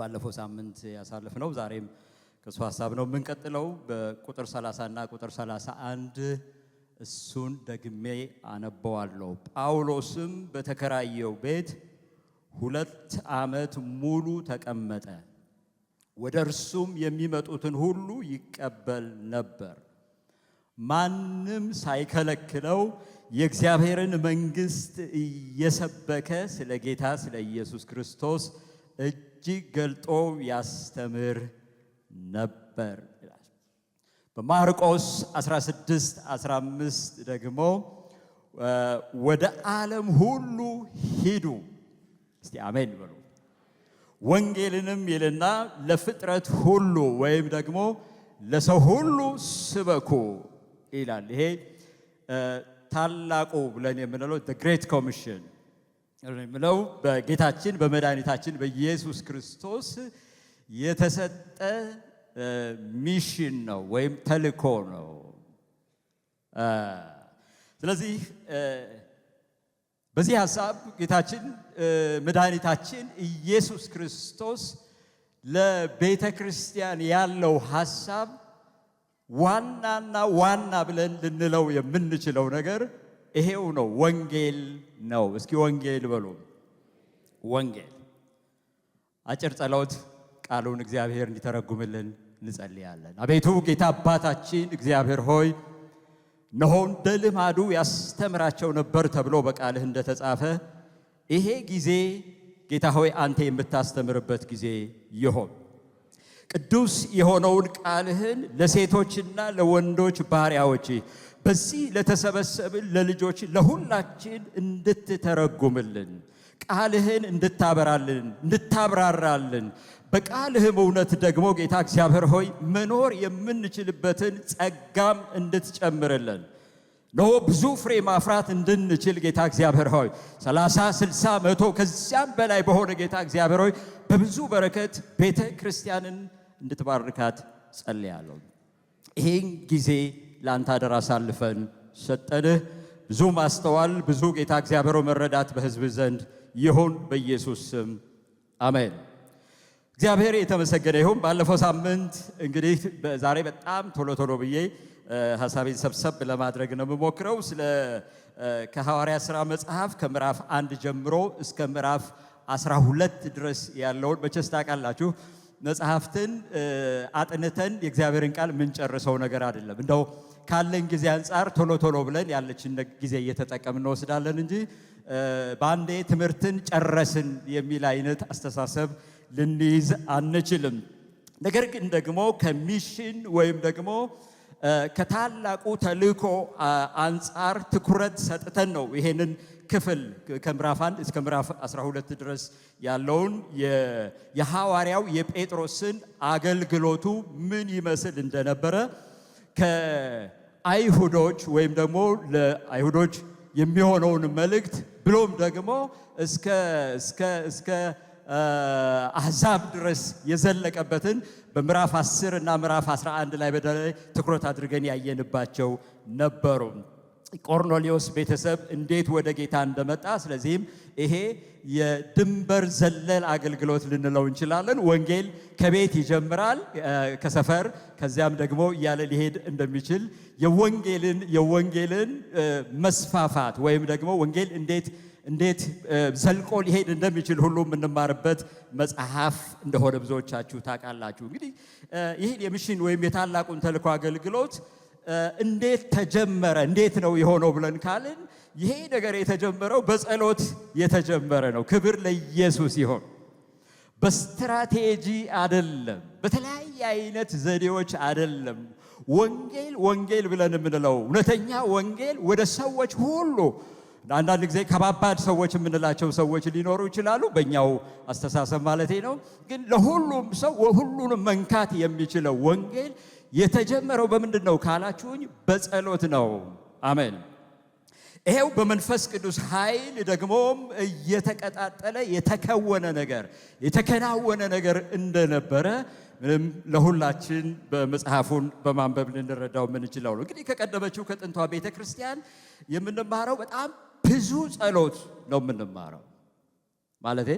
ባለፈው ሳምንት ያሳለፍነው ዛሬም ከሱ ሐሳብ ነው የምንቀጥለው። በቁጥር 30 እና ቁጥር 31 እሱን ደግሜ አነበዋለሁ። ጳውሎስም በተከራየው ቤት 2 ዓመት ሙሉ ተቀመጠ። ወደ እርሱም የሚመጡትን ሁሉ ይቀበል ነበር። ማንም ሳይከለክለው የእግዚአብሔርን መንግሥት እየሰበከ ስለ ጌታ ስለ ኢየሱስ ክርስቶስ እጅግ ገልጦ ያስተምር ነበር ይላል። በማርቆስ 16:15 ደግሞ ወደ ዓለም ሁሉ ሂዱ፣ እስቲ አሜን በሉ፣ ወንጌልንም ይልና ለፍጥረት ሁሉ ወይም ደግሞ ለሰው ሁሉ ስበኩ ይላል። ይሄ ታላቁ ብለን የምንለው the great commission የምንለው በጌታችን በመድኃኒታችን በኢየሱስ ክርስቶስ የተሰጠ ሚሽን ነው ወይም ተልእኮ ነው። ስለዚህ በዚህ ሐሳብ ጌታችን መድኃኒታችን ኢየሱስ ክርስቶስ ለቤተ ክርስቲያን ያለው ሐሳብ ዋናና ዋና ብለን ልንለው የምንችለው ነገር ይሄው ነው። ወንጌል ነው። እስኪ ወንጌል በሉ። ወንጌል። አጭር ጸሎት ቃሉን እግዚአብሔር እንዲተረጉምልን እንጸልያለን። አቤቱ ጌታ አባታችን እግዚአብሔር ሆይ እነሆ እንደ ልማዱ ያስተምራቸው ነበር ተብሎ በቃልህ እንደተጻፈ ይሄ ጊዜ ጌታ ሆይ አንተ የምታስተምርበት ጊዜ ይሆን። ቅዱስ የሆነውን ቃልህን ለሴቶችና ለወንዶች ባሪያዎች በዚህ ለተሰበሰብን ለልጆች ለሁላችን እንድትተረጉምልን፣ ቃልህን እንድታበራልን፣ እንድታብራራልን፣ በቃልህም እውነት ደግሞ ጌታ እግዚአብሔር ሆይ መኖር የምንችልበትን ጸጋም እንድትጨምርልን ነው ብዙ ፍሬ ማፍራት እንድንችል ጌታ እግዚአብሔር ሆይ 30 60 100 ከዚያም በላይ በሆነ ጌታ እግዚአብሔር ሆይ በብዙ በረከት ቤተ ክርስቲያንን እንድትባርካት ጸልያለሁ። ይሄን ጊዜ ላንተ አደራ አሳልፈን ሰጠንህ። ብዙ ማስተዋል ብዙ ጌታ እግዚአብሔር መረዳት በሕዝብ ዘንድ ይሁን በኢየሱስ ስም አሜን። እግዚአብሔር የተመሰገነ ይሁን። ባለፈው ሳምንት እንግዲህ ዛሬ በጣም ቶሎ ብዬ ሐሳቤን ሰብሰብ ለማድረግ ነው የምሞክረው። ስለ ከሐዋርያት ሥራ መጽሐፍ ከምዕራፍ 1 ጀምሮ እስከ ምዕራፍ 12 ድረስ ያለውን መቼስ ታውቃላችሁ መጽሐፍትን አጥንተን የእግዚአብሔርን ቃል የምንጨርሰው ነገር አይደለም። እንደው ካለን ጊዜ አንጻር ቶሎ ብለን ያለችን ጊዜ እየተጠቀምን እንወስዳለን እንጂ በአንዴ ትምህርትን ጨረስን የሚል አይነት አስተሳሰብ ልንይዝ አንችልም። ነገር ግን ደግሞ ከሚሽን ወይም ደግሞ ከታላቁ ተልእኮ አንጻር ትኩረት ሰጥተን ነው ይሄንን ክፍል ከምዕራፍ 1 እስከ ምዕራፍ 12 ድረስ ያለውን የሐዋርያው የጴጥሮስን አገልግሎቱ ምን ይመስል እንደነበረ ከአይሁዶች ወይም ደግሞ ለአይሁዶች የሚሆነውን መልእክት ብሎም ደግሞ እስከ አሕዛብ ድረስ የዘለቀበትን በምዕራፍ 10 እና ምዕራፍ 11 ላይ በተለይ ትኩረት አድርገን ያየንባቸው ነበሩ። ቆርኔሌዎስ ቤተሰብ እንዴት ወደ ጌታ እንደመጣ። ስለዚህም ይሄ የድንበር ዘለል አገልግሎት ልንለው እንችላለን። ወንጌል ከቤት ይጀምራል፣ ከሰፈር ከዚያም ደግሞ እያለ ሊሄድ እንደሚችል የወንጌልን መስፋፋት ወይም ደግሞ ወንጌል እንዴት ዘልቆ ሊሄድ እንደሚችል ሁሉ የምንማርበት መጽሐፍ እንደሆነ ብዙዎቻችሁ ታውቃላችሁ። እንግዲህ ይህን የሚሽን ወይም የታላቁን ተልእኮ አገልግሎት እንዴት ተጀመረ፣ እንዴት ነው የሆነው ብለን ካልን ይሄ ነገር የተጀመረው በጸሎት የተጀመረ ነው። ክብር ለኢየሱስ ይሁን። በስትራቴጂ አይደለም፣ በተለያየ አይነት ዘዴዎች አይደለም። ወንጌል ብለን የምንለው እውነተኛ ወንጌል ወደ ሰዎች ሁሉ አንዳንድ ጊዜ ከባባድ ሰዎች የምንላቸው ሰዎች ሊኖሩ ይችላሉ፣ በእኛው አስተሳሰብ ማለቴ ነው። ግን ለሁሉም ሰው ሁሉንም መንካት የሚችለው ወንጌል የተጀመረው በምንድን ነው ካላችሁኝ፣ በጸሎት ነው። አሜን። ይሄው በመንፈስ ቅዱስ ኃይል ደግሞም እየተቀጣጠለ የተከናወነ ነገር እንደነበረ ምንም ለሁላችን በመጽሐፉን በማንበብ ልንረዳው የምንችለው ነው። እንግዲህ ከቀደመችው ከጥንቷ ቤተ ክርስቲያን የምንማረው በጣም ብዙ ጸሎት ነው የምንማረው። ማለቴ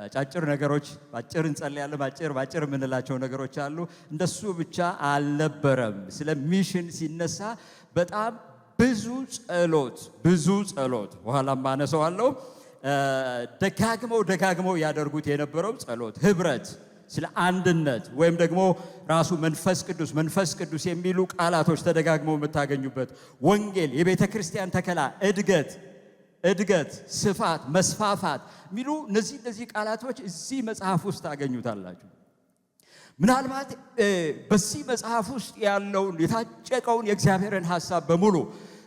አጫጭር ነገሮች ባጭር እንጸልያለን፣ ባጭር የምንላቸው ነገሮች አሉ። እንደሱ ብቻ አልነበረም። ስለ ሚሽን ሲነሳ በጣም ብዙ ጸሎት በኋላም አነሳዋለሁ። ደጋግመው ያደርጉት የነበረው ጸሎት፣ ህብረት፣ ስለ አንድነት ወይም ደግሞ ራሱ መንፈስ ቅዱስ የሚሉ ቃላቶች ተደጋግመው የምታገኙበት ወንጌል፣ የቤተ ክርስቲያን ተከላ፣ እድገት፣ ስፋት፣ መስፋፋት የሚሉ እነዚህ ቃላቶች እዚህ መጽሐፍ ውስጥ ታገኙታላችሁ። ምናልባት በዚህ መጽሐፍ ውስጥ ያለውን የታጨቀውን የእግዚአብሔርን ሐሳብ በሙሉ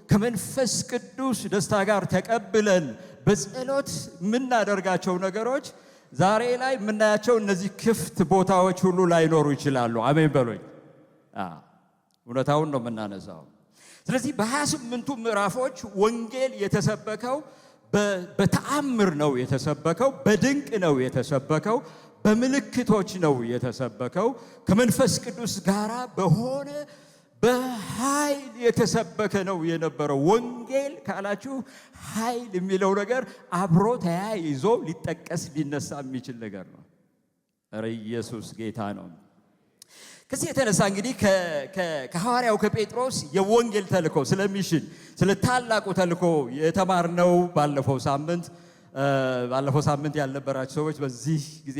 ከመንፈስ ቅዱስ ደስታ ጋር ተቀብለን በጸሎት የምናደርጋቸው ነገሮች ዛሬ ላይ የምናያቸው እነዚህ ክፍት ቦታዎች ሁሉ ላይኖሩ ይችላሉ። አሜን በሉኝ። እውነታውን ነው የምናነሳው። ስለዚህ በ28ቱ ምዕራፎች ወንጌል የተሰበከው በተአምር ነው የተሰበከው፣ በድንቅ ነው የተሰበከው፣ በምልክቶች ነው የተሰበከው፣ ከመንፈስ ቅዱስ ጋር በሆነ በኃይል የተሰበከ ነው የነበረው። ወንጌል ካላችሁ ኃይል የሚለው ነገር አብሮ ተያይዞ ሊጠቀስ ሊነሳ የሚችል ነገር ነው። ኧረ ኢየሱስ ጌታ ነው። ከዚህ የተነሳ እንግዲህ ከሐዋርያው ከጴጥሮስ የወንጌል ተልእኮ ስለ ሚሽን ስለ ታላቁ ተልእኮ የተማርነው ባለፈው ሳምንት ያልነበራችሁ ሰዎች በዚህ ጊዜ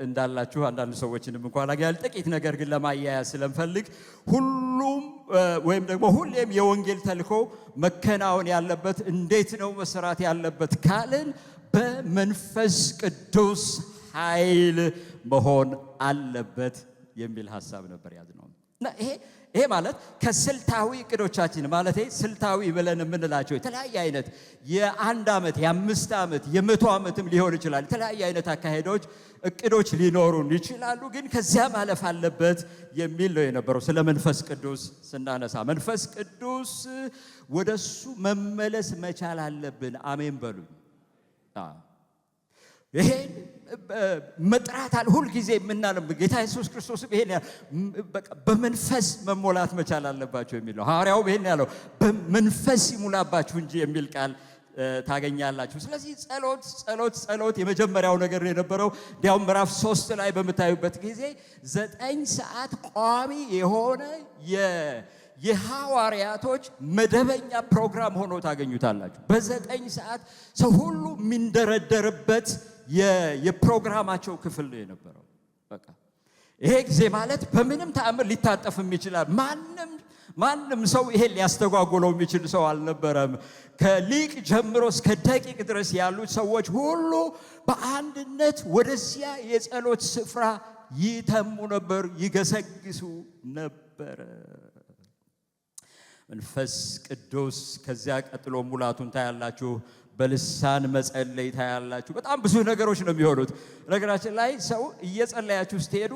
እንዳላችሁ አንዳንድ ሰዎችንም እንኳን አገኛል። ጥቂት ነገር ግን ለማያያዝ ስለምፈልግ ሁሌም የወንጌል ተልእኮ መከናወን ያለበት እንዴት ነው መሰራት ያለበት ካልን በመንፈስ ቅዱስ ኃይል መሆን አለበት የሚል ሐሳብ ነበር ያዝነው። እና ይሄ ማለት ከስልታዊ እቅዶቻችን ማለት ስልታዊ ብለን የምንላቸው የተለያየ አይነት የ1 ዓመት የ5 ዓመት የ100 ዓመትም ሊሆን ይችላል። የተለያየ አይነት አካሄዶች እቅዶች ሊኖሩን ይችላሉ። ግን ከዚያ ማለፍ አለበት የሚል ነው የነበረው። ስለ መንፈስ ቅዱስ ስናነሳ መንፈስ ቅዱስ ወደሱ መመለስ መቻል አለብን። አሜን በሉኝ። ይሄን መጥራት ሁል ጊዜ የምናለው ጌታ ኢየሱስ ክርስቶስ ይሄን በመንፈስ መሞላት መቻል አለባቸው የሚለው ሐዋርያው ይሄን ያለው በመንፈስ ይሙላባችሁ እንጂ የሚል ቃል ታገኛላችሁ። ስለዚህ ጸሎት የመጀመሪያው ነገር የነበረው እንዲያውም ምዕራፍ 3 ላይ በምታዩበት ጊዜ 9 ሰዓት ቋሚ የሆነ የሐዋርያቶች መደበኛ ፕሮግራም ሆኖ ታገኙታላችሁ። በ9 ሰዓት ሰው ሁሉ የሚንደረደርበት የፕሮግራማቸው ክፍል ነው የነበረው። በቃ ይሄ ጊዜ ማለት በምንም ተአምር ሊታጠፍም ይችላል። ማንም ሰው ይሄን ሊያስተጓጉለው የሚችል ሰው አልነበረም። ከሊቅ ጀምሮ እስከ ደቂቅ ድረስ ያሉት ሰዎች ሁሉ በአንድነት ወደዚያ የጸሎት ስፍራ ይተሙ ነበር፣ ይገሰግሱ ነበር። መንፈስ ቅዱስ ከዚያ ቀጥሎ ሙላቱን ታያላችሁ። በልሳን መጸለይ ታያላችሁ። በጣም ብዙ ነገሮች ነው የሚሆኑት። ነገራችን ላይ ሰው እየጸለያችሁ ስትሄዱ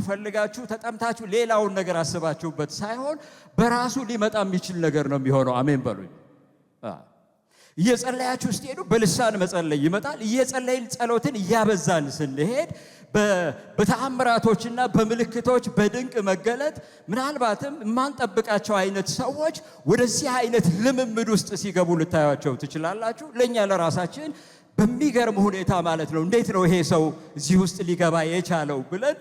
ፈልጋችሁ ተጠምታችሁ ሌላውን ነገር አስባችሁበት ሳይሆን በራሱ ሊመጣ የሚችል ነገር ነው የሚሆነው። አሜን በሉኝ። እየጸለያችሁ ስትሄዱ በልሳን መጸለይ ይመጣል። እየጸለይን ጸሎትን እያበዛን ስንሄድ በተአምራቶችና በምልክቶች በድንቅ መገለጥ ምናልባትም የማንጠብቃቸው አይነት ሰዎች ወደዚህ አይነት ልምምድ ውስጥ ሲገቡ ልታዩቸው ትችላላችሁ። ለእኛ ለራሳችን በሚገርም ሁኔታ ማለት ነው እንዴት ነው ይሄ ሰው እዚህ ውስጥ ሊገባ የቻለው ብለን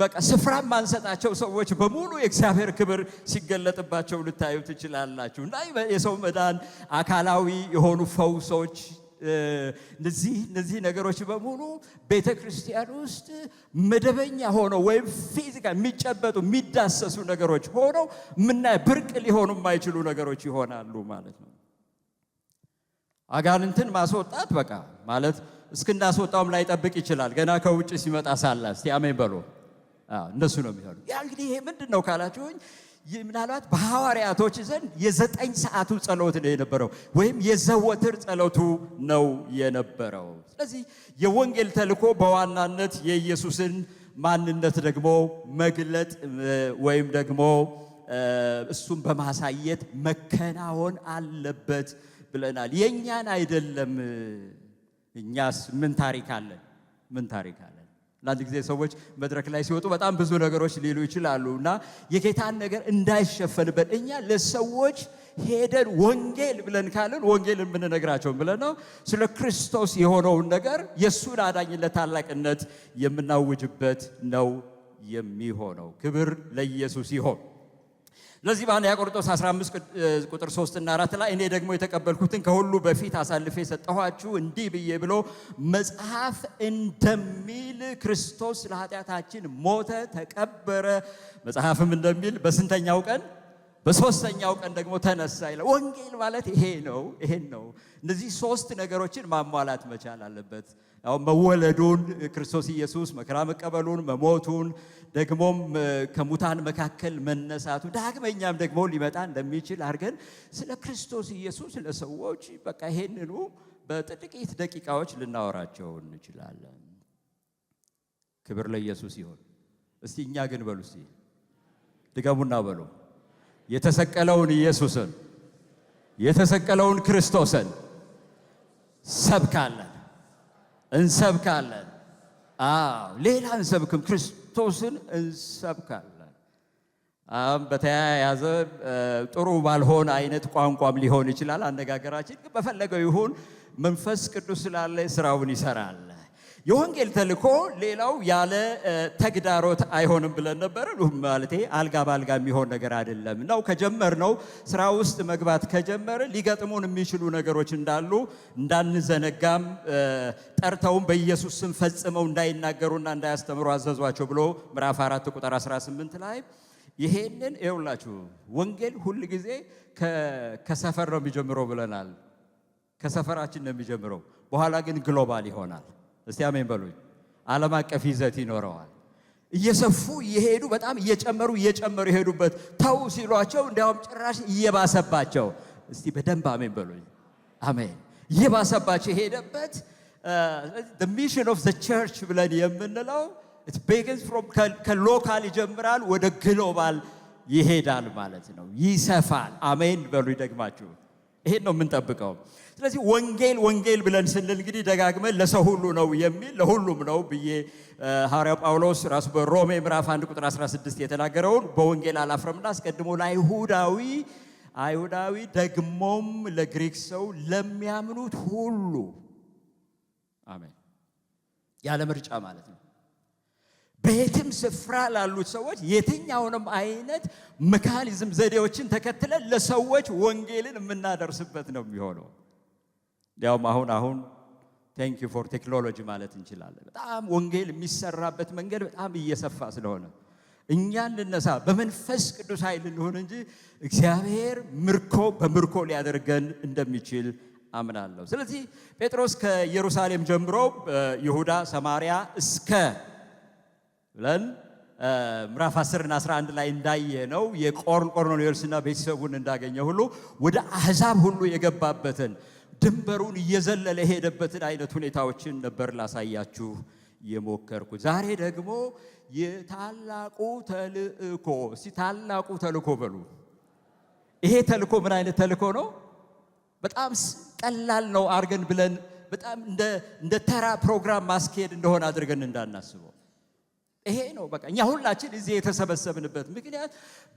በቃ ስፍራ ማንሰጣቸው ሰዎች በሙሉ የእግዚአብሔር ክብር ሲገለጥባቸው ልታዩ ትችላላችሁ። እና የሰው መዳን፣ አካላዊ የሆኑ ፈውሶች፣ እነዚህ ነገሮች በሙሉ ቤተ ክርስቲያን ውስጥ መደበኛ ሆነው ወይም ፊዚካል የሚጨበጡ የሚዳሰሱ ነገሮች ሆነው ምናይ ብርቅ ሊሆኑ የማይችሉ ነገሮች ይሆናሉ ማለት ነው። አጋንንትን ማስወጣት በቃ ማለት እስክናስወጣውም ላይ ጠብቅ ይችላል ገና ከውጭ ሲመጣ ሳላ። እስቲ አሜን በሉ። እንደሱ ነው የሚሆነው። ያ እንግዲህ ይሄ ምንድነው ካላችሁኝ ምናልባት በሐዋርያቶች ዘንድ የ9 ሰዓቱ ጸሎት ነው የነበረው ወይም የዘወትር ጸሎቱ ነው የነበረው። ስለዚህ የወንጌል ተልእኮ በዋናነት የኢየሱስን ማንነት ደግሞ መግለጥ ወይም ደግሞ እሱን በማሳየት መከናወን አለበት ብለናል። የኛን አይደለም። እኛስ ምን ታሪክ አለን? ለአንድ ጊዜ ሰዎች መድረክ ላይ ሲወጡ በጣም ብዙ ነገሮች ሊሉ ይችላሉ እና የጌታን ነገር እንዳይሸፈንበት እኛ ለሰዎች ሄደን ወንጌል ብለን ካልን ወንጌልን የምንነግራቸው ብለን ነው ስለ ክርስቶስ የሆነውን ነገር የሱን አዳኝነት ታላቅነት የምናውጅበት ነው የሚሆነው። ክብር ለኢየሱስ ይሁን። ለዚህ በአንደኛ ቆሮንቶስ 15 ቁጥር 3 እና 4 ላይ እኔ ደግሞ የተቀበልኩትን ከሁሉ በፊት አሳልፌ ሰጠኋችሁ እንዲህ ብዬ ብሎ መጽሐፍ እንደሚል ክርስቶስ ለኃጢአታችን ሞተ፣ ተቀበረ፣ መጽሐፍም እንደሚል በስንተኛው ቀን? በሶስተኛው ቀን ደግሞ ተነሳ ይላል። ወንጌል ማለት ይሄ ነው። ይሄን ነው። እነዚህ ሶስት ነገሮችን ማሟላት መቻል አለበት። ያው መወለዱን፣ ክርስቶስ ኢየሱስ መከራ መቀበሉን፣ መሞቱን፣ ደግሞም ከሙታን መካከል መነሳቱ፣ ዳግመኛም ደግሞ ሊመጣ እንደሚችል አድርገን ስለ ክርስቶስ ኢየሱስ ለሰዎች በቃ ይሄንኑ በጥቂት ደቂቃዎች ልናወራቸው እንችላለን። ክብር ለኢየሱስ ይሁን። እስቲ እኛ ግን በሉ እስቲ ድገሙና በሉ የተሰቀለውን ኢየሱስን የተሰቀለውን ክርስቶስን ሰብካለን፣ እንሰብካለን። ሌላ እንሰብክም፣ ክርስቶስን እንሰብካለን። በተያያዘ ጥሩ ባልሆነ አይነት ቋንቋም ሊሆን ይችላል አነጋገራችን፣ ግን በፈለገው ይሁን መንፈስ ቅዱስ ስላለ ስራውን ይሰራል። የወንጌል ተልእኮ ሌላው ያለ ተግዳሮት አይሆንም ብለን ነበር። ማለቴ አልጋ ባልጋ የሚሆን ነገር አይደለም ነው። ከጀመርነው ስራ ውስጥ መግባት ከጀመርን ሊገጥሙን የሚችሉ ነገሮች እንዳሉ እንዳንዘነጋም ጠርተውም በኢየሱስ ስም ፈጽመው እንዳይናገሩና እንዳያስተምሩ አዘዟቸው ብሎ ምዕራፍ 4 ቁጥር 18 ላይ ይሄንን ይኸውላችሁ ወንጌል ሁል ጊዜ ከሰፈር ነው የሚጀምረው ብለናል። ከሰፈራችን ነው የሚጀምረው፣ በኋላ ግን ግሎባል ይሆናል። እስቲ አሜን በሉኝ። ዓለም አቀፍ ይዘት ይኖረዋል። እየሰፉ እየሄዱ በጣም እየጨመሩ የሄዱበት ተው ሲሏቸው እንዲያውም ጭራሽ እየባሰባቸው፣ እስቲ በደንብ አሜን በሉኝ። አሜን። እየባሰባቸው የሄደበት the mission of the church ብለን የምንለው it begins from ከሎካል ይጀምራል ወደ ግሎባል ይሄዳል ማለት ነው። ይሰፋል። አሜን በሉ ደግማችሁ። ይሄን ነው የምንጠብቀው። ስለዚህ ወንጌል ብለን ስንል እንግዲህ ደጋግመን ለሰው ሁሉ ነው የሚል ለሁሉም ነው ብዬ ሐዋርያው ጳውሎስ ራሱ በሮሜ ምዕራፍ 1 ቁጥር 16 የተናገረውን በወንጌል አላፍረምና አስቀድሞ ለአይሁዳዊ ደግሞም ለግሪክ ሰው ለሚያምኑት ሁሉ አሜን፣ ያለ ምርጫ ማለት ነው። በየትም ስፍራ ላሉት ሰዎች የትኛውንም አይነት ሜካኒዝም ዘዴዎችን ተከትለን ለሰዎች ወንጌልን የምናደርስበት ነው የሚሆነው። እንዲያውም አሁን ቴንክ ዩ ፎር ቴክኖሎጂ ማለት እንችላለን። በጣም ወንጌል የሚሰራበት መንገድ በጣም እየሰፋ ስለሆነ እኛን ልነሳ በመንፈስ ቅዱስ ኃይል እንሆን እንጂ እግዚአብሔር በምርኮ ሊያደርገን እንደሚችል አምናለሁ። ስለዚህ ጴጥሮስ ከኢየሩሳሌም ጀምሮ ይሁዳ፣ ሰማርያ እስከ ብለን ምዕራፍ 10 እና 11 ላይ እንዳየነው የቆርኔሌዎስና ቤተሰቡን እንዳገኘ ሁሉ ወደ አሕዛብ ሁሉ የገባበትን ድንበሩን እየዘለለ ሄደበትን አይነት ሁኔታዎችን ነበር ላሳያችሁ የሞከርኩት። ዛሬ ደግሞ የታላቁ ተልእኮ፣ እስቲ ታላቁ ተልእኮ በሉ። ይሄ ተልእኮ ምን አይነት ተልእኮ ነው? በጣም ቀላል ነው አድርገን ብለን በጣም እንደ ተራ ፕሮግራም ማስኬድ እንደሆነ አድርገን እንዳናስበው። ይሄ ነው በቃ እኛ ሁላችን እዚህ የተሰበሰብንበት ምክንያት፣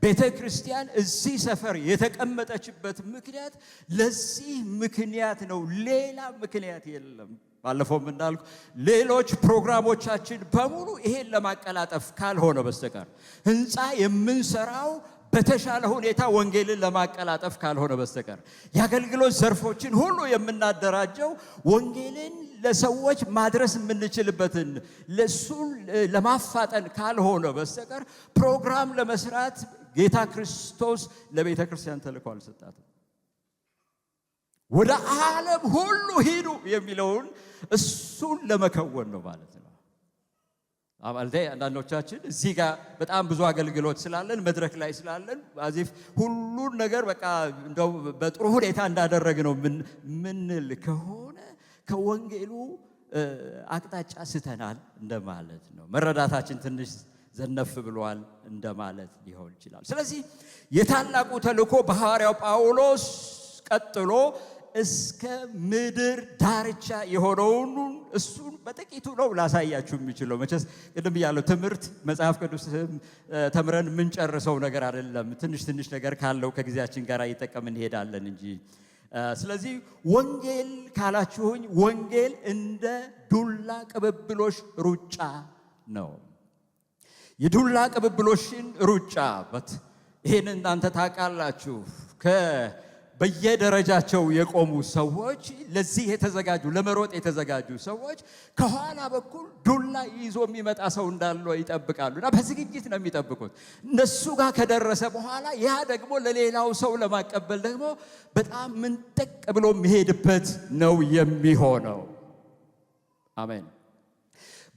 ቤተ ክርስቲያን እዚህ ሰፈር የተቀመጠችበት ምክንያት ለዚህ ምክንያት ነው። ሌላ ምክንያት የለም። ባለፈው እንዳልኩ ሌሎች ፕሮግራሞቻችን በሙሉ ይሄን ለማቀላጠፍ ካልሆነ በስተቀር ህንፃ የምንሰራው በተሻለ ሁኔታ ወንጌልን ለማቀላጠፍ ካልሆነ በስተቀር የአገልግሎት ዘርፎችን ሁሉ የምናደራጀው ወንጌልን ለሰዎች ማድረስ የምንችልበትን ለሱን ለማፋጠን ካልሆነ በስተቀር ፕሮግራም ለመስራት ጌታ ክርስቶስ ለቤተ ክርስቲያን ተልእኮ አልሰጣትም። ወደ ዓለም ሁሉ ሂዱ የሚለውን እሱን ለመከወን ነው ማለት ነው። አባልቴ አንዳንዶቻችን እዚህ ጋር በጣም ብዙ አገልግሎት ስላለን መድረክ ላይ ስላለን አዚፍ ሁሉን ነገር በቃ እንደው በጥሩ ሁኔታ እንዳደረግነው ምንል ከሆነ ከወንጌሉ አቅጣጫ ስተናል እንደማለት ነው። መረዳታችን ትንሽ ዘነፍ ብሏል እንደማለት ሊሆን ይችላል። ስለዚህ የታላቁ ተልእኮ በሐዋርያው ጳውሎስ ቀጥሎ እስከ ምድር ዳርቻ የሆነውን እሱን በጥቂቱ ነው ላሳያችሁ የሚችለው። መቼስ ቅድም ያለው ትምህርት መጽሐፍ ቅዱስ ተምረን የምንጨርሰው ነገር አይደለም። ትንሽ ትንሽ ነገር ካለው ከጊዜያችን ጋር እየጠቀምን እንሄዳለን እንጂ። ስለዚህ ወንጌል ካላችሁኝ ወንጌል እንደ ዱላ ቅብብሎሽ ሩጫ ነው። የዱላ ቅብብሎሽን ሩጫ ይሄን እናንተ ታውቃላችሁ። በየደረጃቸው የቆሙ ሰዎች ለዚህ የተዘጋጁ ለመሮጥ የተዘጋጁ ሰዎች ከኋላ በኩል ዱላ ይዞ የሚመጣ ሰው እንዳለው ይጠብቃሉና በዝግጅት ነው የሚጠብቁት። እነሱ ጋር ከደረሰ በኋላ ያ ደግሞ ለሌላው ሰው ለማቀበል ደግሞ በጣም ምንጠቅ ብሎ የሚሄድበት ነው የሚሆነው። አሜን።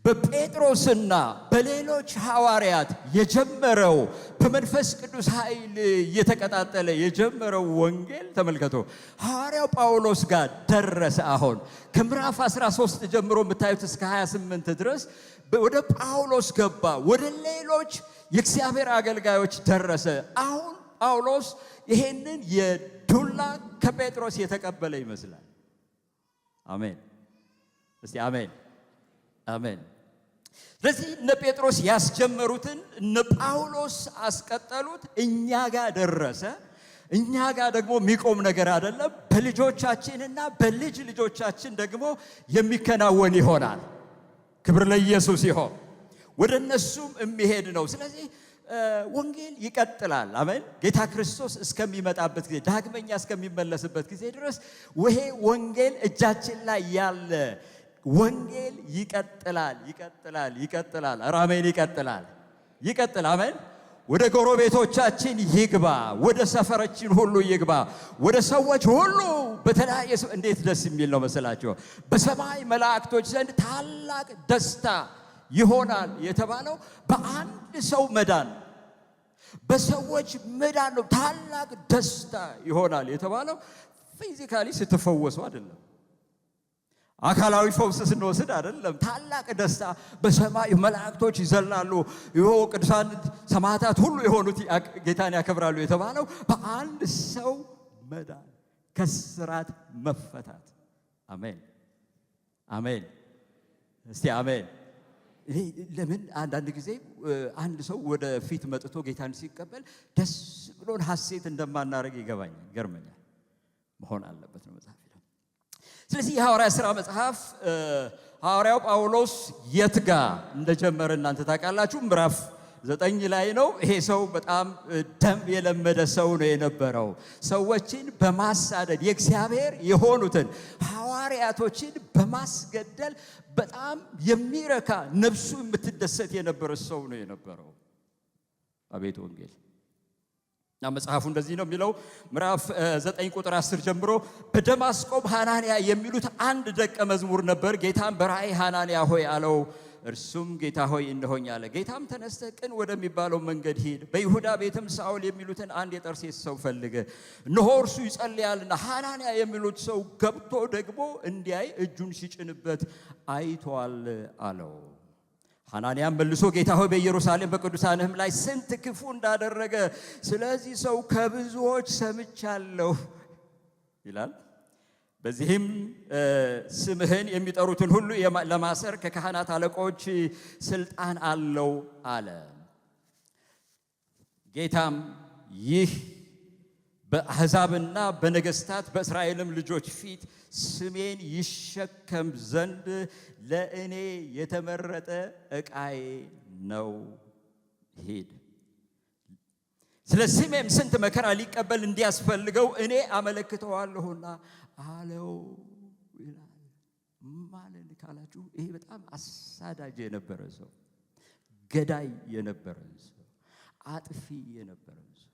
በጴጥሮስና በሌሎች ሐዋርያት የጀመረው በመንፈስ ቅዱስ ኃይል እየተቀጣጠለ የጀመረው ወንጌል ተመልከቱ ሐዋርያው ጳውሎስ ጋር ደረሰ። አሁን ከምዕራፍ 13 ጀምሮ የምታዩት እስከ 28 ድረስ ወደ ጳውሎስ ገባ፣ ወደ ሌሎች የእግዚአብሔር አገልጋዮች ደረሰ። አሁን ጳውሎስ ይሄንን የዱላ ከጴጥሮስ የተቀበለ ይመስላል። አሜን። እስቲ አሜን አሜን። ስለዚህ እነ ጴጥሮስ ያስጀመሩትን እነ ጳውሎስ አስቀጠሉት። እኛ ጋር ደረሰ። እኛ ጋር ደግሞ የሚቆም ነገር አይደለም። በልጆቻችንና በልጅ ልጆቻችን ደግሞ የሚከናወን ይሆናል። ክብር ለኢየሱስ ይሁን። ወደ እነሱም የሚሄድ ነው። ስለዚህ ወንጌል ይቀጥላል። አሜን። ጌታ ክርስቶስ እስከሚመጣበት ጊዜ ዳግመኛ እስከሚመለስበት ጊዜ ድረስ ይሄ ወንጌል እጃችን ላይ ያለ ወንጌል ይቀጥላል ይቀጥላል ይቀጥላል። አሜን። ይቀጥላል ይቀጥል። አሜን። ወደ ጎረቤቶቻችን ይግባ፣ ወደ ሰፈራችን ሁሉ ይግባ፣ ወደ ሰዎች ሁሉ በተለያየ እንዴት ደስ የሚል ነው መሰላችሁ። በሰማይ መላእክቶች ዘንድ ታላቅ ደስታ ይሆናል የተባለው በአንድ ሰው መዳን፣ በሰዎች መዳን ነው። ታላቅ ደስታ ይሆናል የተባለው ፊዚካሊ ስትፈወሱ አይደለም፣ አካላዊ ፈውስ ስንወስድ አይደለም። ታላቅ ደስታ በሰማይ መላእክቶች ይዘላሉ፣ ቅዱሳን ሰማዕታት ሁሉ የሆኑት ጌታን ያከብራሉ የተባለው በአንድ ሰው መዳን፣ ከስራት መፈታት። አሜን አሜን። እስቲ አሜን። ለምን አንዳንድ ጊዜ አንድ ሰው ወደ ፊት መጥቶ ጌታን ሲቀበል ደስ ብሎን ሐሴት እንደማናረግ ይገርመኛል። መሆን አለበት ነው መጽሐፍ። ስለዚህ የሐዋርያ ሥራ መጽሐፍ ሐዋርያው ጳውሎስ የት ጋር እንደጀመረ እናንተ ታውቃላችሁ። ምዕራፍ 9 ላይ ነው። ይሄ ሰው በጣም ደም የለመደ ሰው ነው የነበረው። ሰዎችን በማሳደድ የእግዚአብሔር የሆኑትን ሐዋርያቶችን በማስገደል በጣም የሚረካ ነፍሱ የምትደሰት የነበረ ሰው ነው የነበረው። አቤት ወንጌል! እና መጽሐፉ እንደዚህ ነው የሚለው ምዕራፍ 9 ቁጥር 10 ጀምሮ በደማስቆም ሐናንያ የሚሉት አንድ ደቀ መዝሙር ነበር። ጌታም በራእይ ሐናንያ ሆይ አለው። እርሱም ጌታ ሆይ እነሆኝ አለ። ጌታም ተነስተህ ቅን ወደሚባለው መንገድ ሂድ፣ በይሁዳ ቤትም ሳኦል የሚሉትን አንድ የጠርሴስ ሰው ፈልግ፣ እነሆ እርሱ ይጸልያልና ሐናንያ የሚሉት ሰው ገብቶ ደግሞ እንዲያይ እጁን ሲጭንበት አይቷል አለው። ሐናንያም መልሶ ጌታ ሆይ በኢየሩሳሌም በቅዱሳንህም ላይ ስንት ክፉ እንዳደረገ ስለዚህ ሰው ከብዙዎች ሰምቻለሁ ይላል። በዚህም ስምህን የሚጠሩትን ሁሉ ለማሰር ከካህናት አለቆች ስልጣን አለው አለ። ጌታም ይህ በአሕዛብና በነገሥታት በእስራኤልም ልጆች ፊት ስሜን ይሸከም ዘንድ ለእኔ የተመረጠ ዕቃዬ ነው፣ ሂድ። ስለ ስሜም ስንት መከራ ሊቀበል እንዲያስፈልገው እኔ አመለክተዋለሁና አለው ይላል። ማለት ካላችሁ ይሄ በጣም አሳዳጅ የነበረ ሰው፣ ገዳይ የነበረ ሰው፣ አጥፊ የነበረ ሰው፣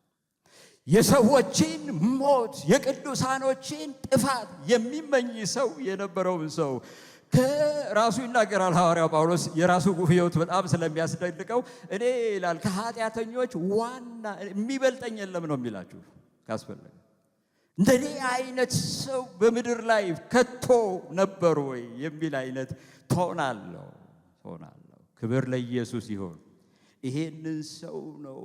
የሰዎችን ሞት የቅዱሳኖችን ጥፋት የሚመኝ ሰው የነበረውን ሰው ከራሱ ይናገራል ሐዋርያው ጳውሎስ። የራሱ ሕይወት በጣም ስለሚያስደንቀው እኔ ይላል ከኃጢአተኞች ዋና የሚበልጠኝ የለም ነው የሚላችሁ። ካስፈለገ እንደኔ አይነት ሰው በምድር ላይ ከቶ ነበር ወይ የሚል አይነት ሆናለሁ። ክብር ለኢየሱስ ይሁን። ይሄንን ሰው ነው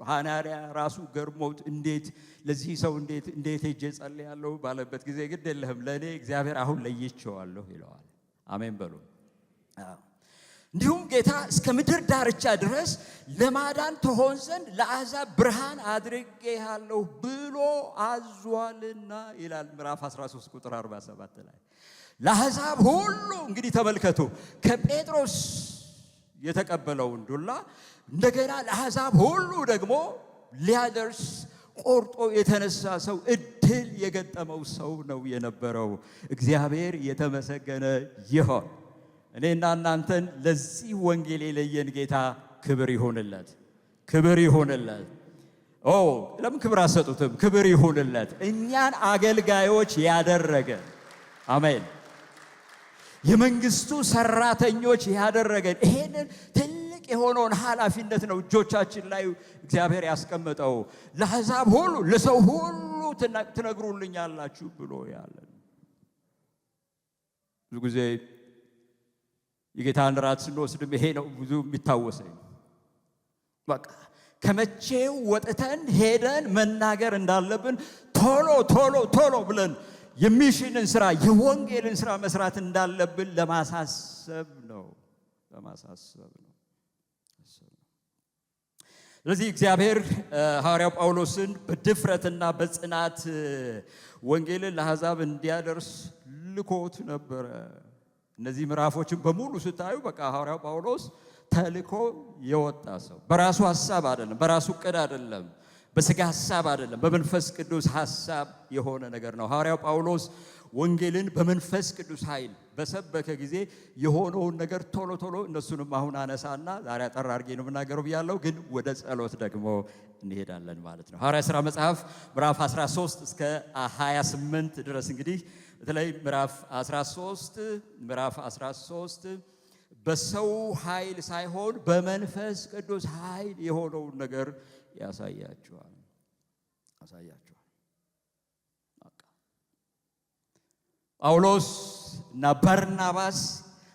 ሐናንያ ራሱ ገርሞት እንዴት ለዚህ ሰው እንዴት ሄጄ ጸልያለሁ ባለበት ጊዜ ግድ የለህም ለእኔ እግዚአብሔር አሁን ለይቼዋለሁ ይለዋል። አሜን በሉ። እንዲሁም ጌታ እስከ ምድር ዳርቻ ድረስ ለማዳን ትሆን ዘንድ ለአሕዛብ ብርሃን አድርጌሃለሁ ብሎ አዟልና ይላል ምዕራፍ 13 ቁጥር 47 ላይ። ለአሕዛብ ሁሉ እንግዲህ ተመልከቱ፣ ከጴጥሮስ የተቀበለውን ዱላ እንደገና ለአሕዛብ ሁሉ ደግሞ ሊያደርስ ቆርጦ የተነሳ ሰው፣ እድል የገጠመው ሰው ነው የነበረው። እግዚአብሔር የተመሰገነ ይሁን። እኔና እናንተን ለዚህ ወንጌል የለየን ጌታ ክብር ይሁንለት፣ ክብር ይሁንለት። ለምን ክብር አሰጡትም? ክብር ይሁንለት። እኛን አገልጋዮች ያደረገ አሜን፣ የመንግስቱ ሰራተኞች ያደረገን ይሄንን ትልቅ የሆነውን ኃላፊነት ነው እጆቻችን ላይ እግዚአብሔር ያስቀመጠው። ለአሕዛብ ሁሉ ለሰው ሁሉ ትነግሩልኛላችሁ ብሎ ያለን። ብዙ ጊዜ የጌታን ራት ስንወስድም ይሄ ነው ብዙ የሚታወሰኝ። በቃ ከመቼው ወጥተን ሄደን መናገር እንዳለብን ቶሎ ቶሎ ቶሎ ብለን የሚሽንን ስራ የወንጌልን ስራ መስራት እንዳለብን ለማሳሰብ ነው። ስለዚህ እግዚአብሔር ሐዋርያው ጳውሎስን በድፍረትና በጽናት ወንጌልን ለአሕዛብ እንዲያደርስ ልኮት ነበረ። እነዚህ ምዕራፎችን በሙሉ ስታዩ በቃ ሐዋርያው ጳውሎስ ተልኮ የወጣ ሰው፣ በራሱ ሐሳብ አይደለም፣ በራሱ ዕቅድ አይደለም፣ በሥጋ ሐሳብ አይደለም፣ በመንፈስ ቅዱስ ሐሳብ የሆነ ነገር ነው። ሐዋርያው ጳውሎስ ወንጌልን በመንፈስ ቅዱስ ኃይል በሰበከ ጊዜ የሆነውን ነገር ቶሎ ቶሎ እነሱንም አሁን አነሳና ዛሬ አጠር አድርጌ ነው የምናገረው ብያለሁ፣ ግን ወደ ጸሎት ደግሞ እንሄዳለን ማለት ነው። ሐዋርያ ሥራ መጽሐፍ ምዕራፍ 13 እስከ 28 ድረስ እንግዲህ በተለይ ምዕራፍ 13 በሰው ኃይል ሳይሆን በመንፈስ ቅዱስ ኃይል የሆነውን ነገር ያሳያቸዋል። ጳውሎስ እና በርናባስ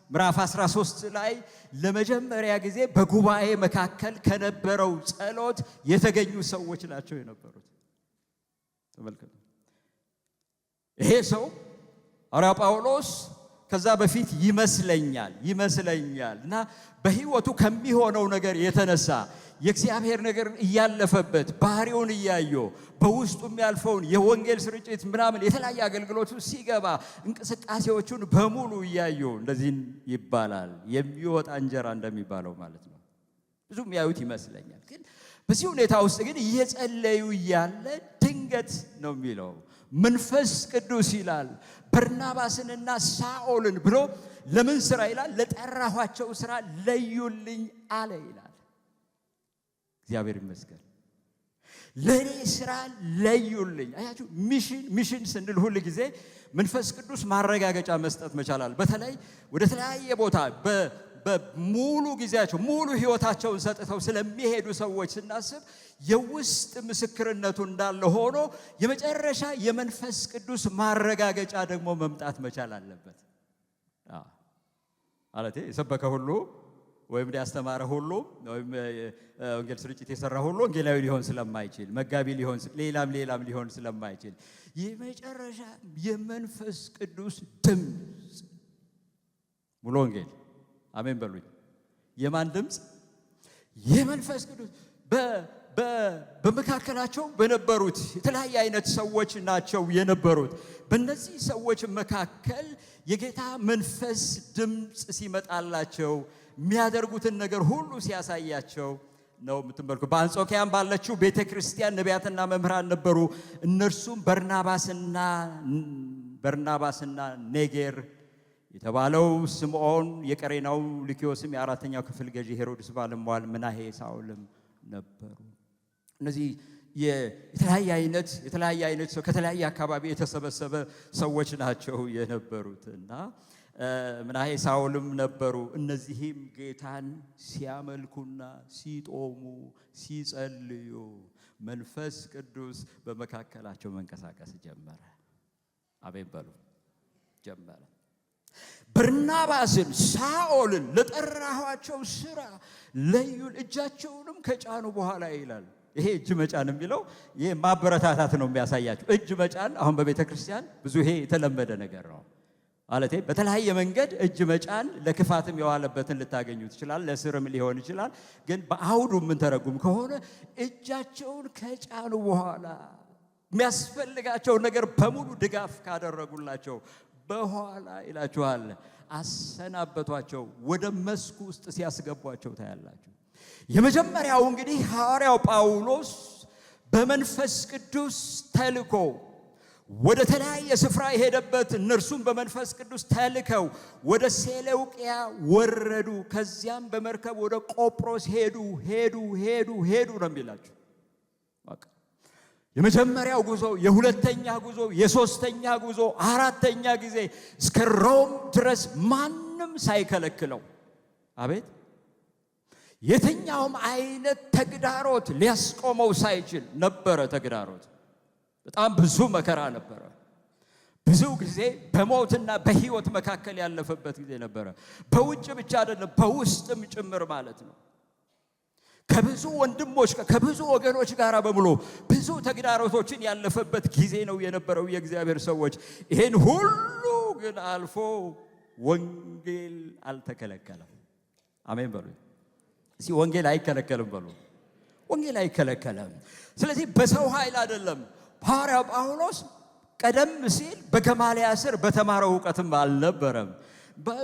ምዕራፍ 13 ላይ ለመጀመሪያ ጊዜ በጉባኤ መካከል ከነበረው ጸሎት የተገኙ ሰዎች ናቸው የነበሩት። ተመልከቱ። ይሄ ሰው ሐዋርያው ጳውሎስ ከዛ በፊት ይመስለኛል እና በሕይወቱ ከሚሆነው ነገር የተነሳ የእግዚአብሔር ነገር እያለፈበት ባህሪውን እያዩ በውስጡ የሚያልፈውን የወንጌል ስርጭት ምናምን የተለያየ አገልግሎቱ ሲገባ እንቅስቃሴዎቹን በሙሉ እያዩ እንደዚህ ይባላል፣ የሚወጣ እንጀራ እንደሚባለው ማለት ነው። ብዙ የሚያዩት ይመስለኛል። ግን በዚህ ሁኔታ ውስጥ ግን እየጸለዩ እያለ ድንገት ነው የሚለው መንፈስ ቅዱስ ይላል በርናባስንና ሳኦልን ብሎ ለምን ስራ ይላል? ለጠራኋቸው ስራ ለዩልኝ አለ ይላል። እግዚአብሔር ይመስገን። ለኔ ስራ ለዩልኝ። አያችሁ፣ ሚሽን ስንል ሁል ጊዜ መንፈስ ቅዱስ ማረጋገጫ መስጠት መቻላል። በተለይ ወደ ተለያየ ቦታ በሙሉ ጊዜያቸው ሙሉ ህይወታቸውን ሰጥተው ስለሚሄዱ ሰዎች ስናስብ የውስጥ ምስክርነቱ እንዳለ ሆኖ የመጨረሻ የመንፈስ ቅዱስ ማረጋገጫ ደግሞ መምጣት መቻል አለበት። ማለት የሰበከ ሁሉ ወይም ያስተማረ ሁሉ ወይም ወንጌል ስርጭት የሰራ ሁሉ ወንጌላዊ ሊሆን ስለማይችል፣ መጋቢ ሊሆን ሌላም ሊሆን ስለማይችል የመጨረሻ የመንፈስ ቅዱስ ድምፅ ሙሉ ወንጌል አሜን በሉኝ። የማን ድምፅ? የመንፈስ ቅዱስ። በመካከላቸው በነበሩት የተለያየ አይነት ሰዎች ናቸው የነበሩት። በእነዚህ ሰዎች መካከል የጌታ መንፈስ ድምፅ ሲመጣላቸው የሚያደርጉትን ነገር ሁሉ ሲያሳያቸው ነው የምትመለከቱ። በአንጾኪያም ባለችው ቤተ ክርስቲያን ነቢያትና መምህራን ነበሩ። እነርሱም በርናባስና ኔጌር የተባለው ስምዖን፣ የቀሬናው ሉኪዮስም፣ የአራተኛው ክፍል ገዢ ሄሮድስ ባለሟል ምናሄ፣ ሳኦልም ነበሩ። እነዚህ የተለያየ አይነት ሰው ከተለያየ አካባቢ የተሰበሰበ ሰዎች ናቸው የነበሩት እና ምናሄ ሳኦልም ነበሩ። እነዚህም ጌታን ሲያመልኩና ሲጦሙ ሲጸልዩ መንፈስ ቅዱስ በመካከላቸው መንቀሳቀስ ጀመረ። አሜን በሉ። ጀመረ። በርናባስን ሳኦልን ለጠራኋቸው ስራ ለዩን፣ እጃቸውንም ከጫኑ በኋላ ይላል። ይሄ እጅ መጫን የሚለው ይሄ ማበረታታት ነው የሚያሳያቸው። እጅ መጫን አሁን በቤተ ክርስቲያን ብዙ ይሄ የተለመደ ነገር ነው። ማለቴ በተለያየ መንገድ እጅ መጫን ለክፋትም የዋለበትን ልታገኙ ትችላል፣ ለስርም ሊሆን ይችላል። ግን በአውዱ ምን ተረጉም ከሆነ እጃቸውን ከጫኑ በኋላ የሚያስፈልጋቸው ነገር በሙሉ ድጋፍ ካደረጉላቸው በኋላ ይላችኋል አሰናበቷቸው፣ ወደ መስኩ ውስጥ ሲያስገቧቸው ታያላችሁ። የመጀመሪያው እንግዲህ ሐዋርያው ጳውሎስ በመንፈስ ቅዱስ ተልኮ ወደ ተለያየ ስፍራ የሄደበት እነርሱም በመንፈስ ቅዱስ ተልከው ወደ ሴሌውቅያ ወረዱ። ከዚያም በመርከብ ወደ ቆጵሮስ ሄዱ ነው የሚላችሁ። የመጀመሪያው ጉዞ፣ የሁለተኛ ጉዞ፣ የሶስተኛ ጉዞ፣ አራተኛ ጊዜ እስከ ሮም ድረስ ማንም ሳይከለክለው፣ አቤት የትኛውም አይነት ተግዳሮት ሊያስቆመው ሳይችል ነበረ። ተግዳሮት በጣም ብዙ መከራ ነበረ። ብዙ ጊዜ በሞትና በሕይወት መካከል ያለፈበት ጊዜ ነበረ። በውጭ ብቻ አይደለም በውስጥም ጭምር ማለት ነው። ከብዙ ወንድሞች ከብዙ ወገኖች ጋር በሙሉ ብዙ ተግዳሮቶችን ያለፈበት ጊዜ ነው የነበረው። የእግዚአብሔር ሰዎች ይሄን ሁሉ ግን አልፎ ወንጌል አልተከለከለም። አሜን በሉ። እስቲ ወንጌል አይከለከልም በሉ። ወንጌል አይከለከለም። ስለዚህ በሰው ኃይል አይደለም። ሐዋርያው ጳውሎስ ቀደም ሲል በገማልያ ስር በተማረው ዕውቀትም አልነበረም።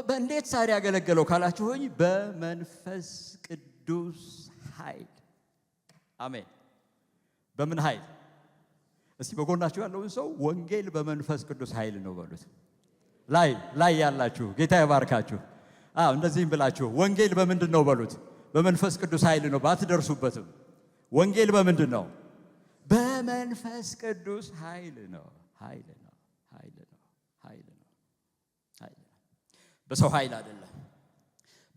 በእንዴት ታዲያ ያገለገለው ካላችሁኝ በመንፈስ ቅዱስ ኃይል። አሜን። በምን ኃይል? እስቲ በጎናችሁ ያለውን ሰው ወንጌል በመንፈስ ቅዱስ ኃይል ነው በሉት። ላይ ያላችሁ ጌታ ይባርካችሁ። እንደዚህም ብላችሁ ወንጌል በምንድን ነው በሉት። በመንፈስ ቅዱስ ኃይል ነው። ባትደርሱበትም ወንጌል በምንድን ነው? በመንፈስ ቅዱስ ኃይል ነው። ኃይል ነው። በሰው ኃይል አይደለም።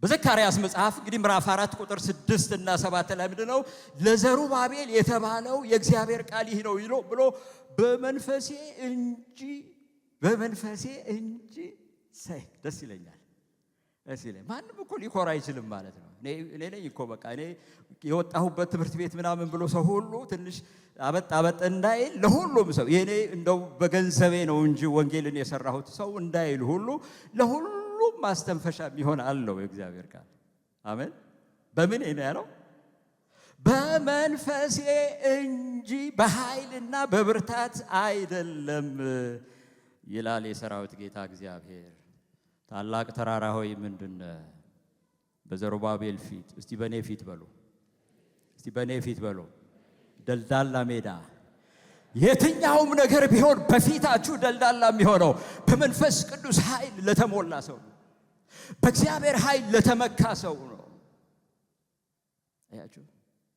በዘካርያስ መጽሐፍ እንግዲህ ምዕራፍ 4 ቁጥር 6 እና 7 ላይ ምንድነው? ለዘሩባቤል የተባለው የእግዚአብሔር ቃል ይህ ነው ብሎ በመንፈሴ እንጂ ሳይ ደስ ይለኛል። ማንም እኮ ሊኮራ አይችልም ማለት ነው። እኔ ነኝ እኮ በቃ እኔ የወጣሁበት ትምህርት ቤት ምናምን ብሎ ሰው ሁሉ ትንሽ አበጥ እንዳይል፣ ለሁሉም ሰው የኔ እንደው በገንዘቤ ነው እንጂ ወንጌልን የሰራሁት ሰው እንዳይል ሁሉ ለሁሉም ማስተንፈሻ የሚሆን አለው የእግዚአብሔር ቃል። አሜን። በምን ነው ያለው? በመንፈሴ እንጂ በኃይልና በብርታት አይደለም ይላል የሰራዊት ጌታ እግዚአብሔር። ታላቅ ተራራ ሆይ ምንድነው? በዘሩባቤል ፊት እስቲ በኔ ፊት በሉ። እስቲ በኔ ፊት በሉ። ደልዳላ ሜዳ የትኛውም ነገር ቢሆን በፊታችሁ ደልዳላ የሚሆነው በመንፈስ ቅዱስ ኃይል ለተሞላ ሰው ነው። በእግዚአብሔር ኃይል ለተመካ ሰው ነው። አያችሁ፣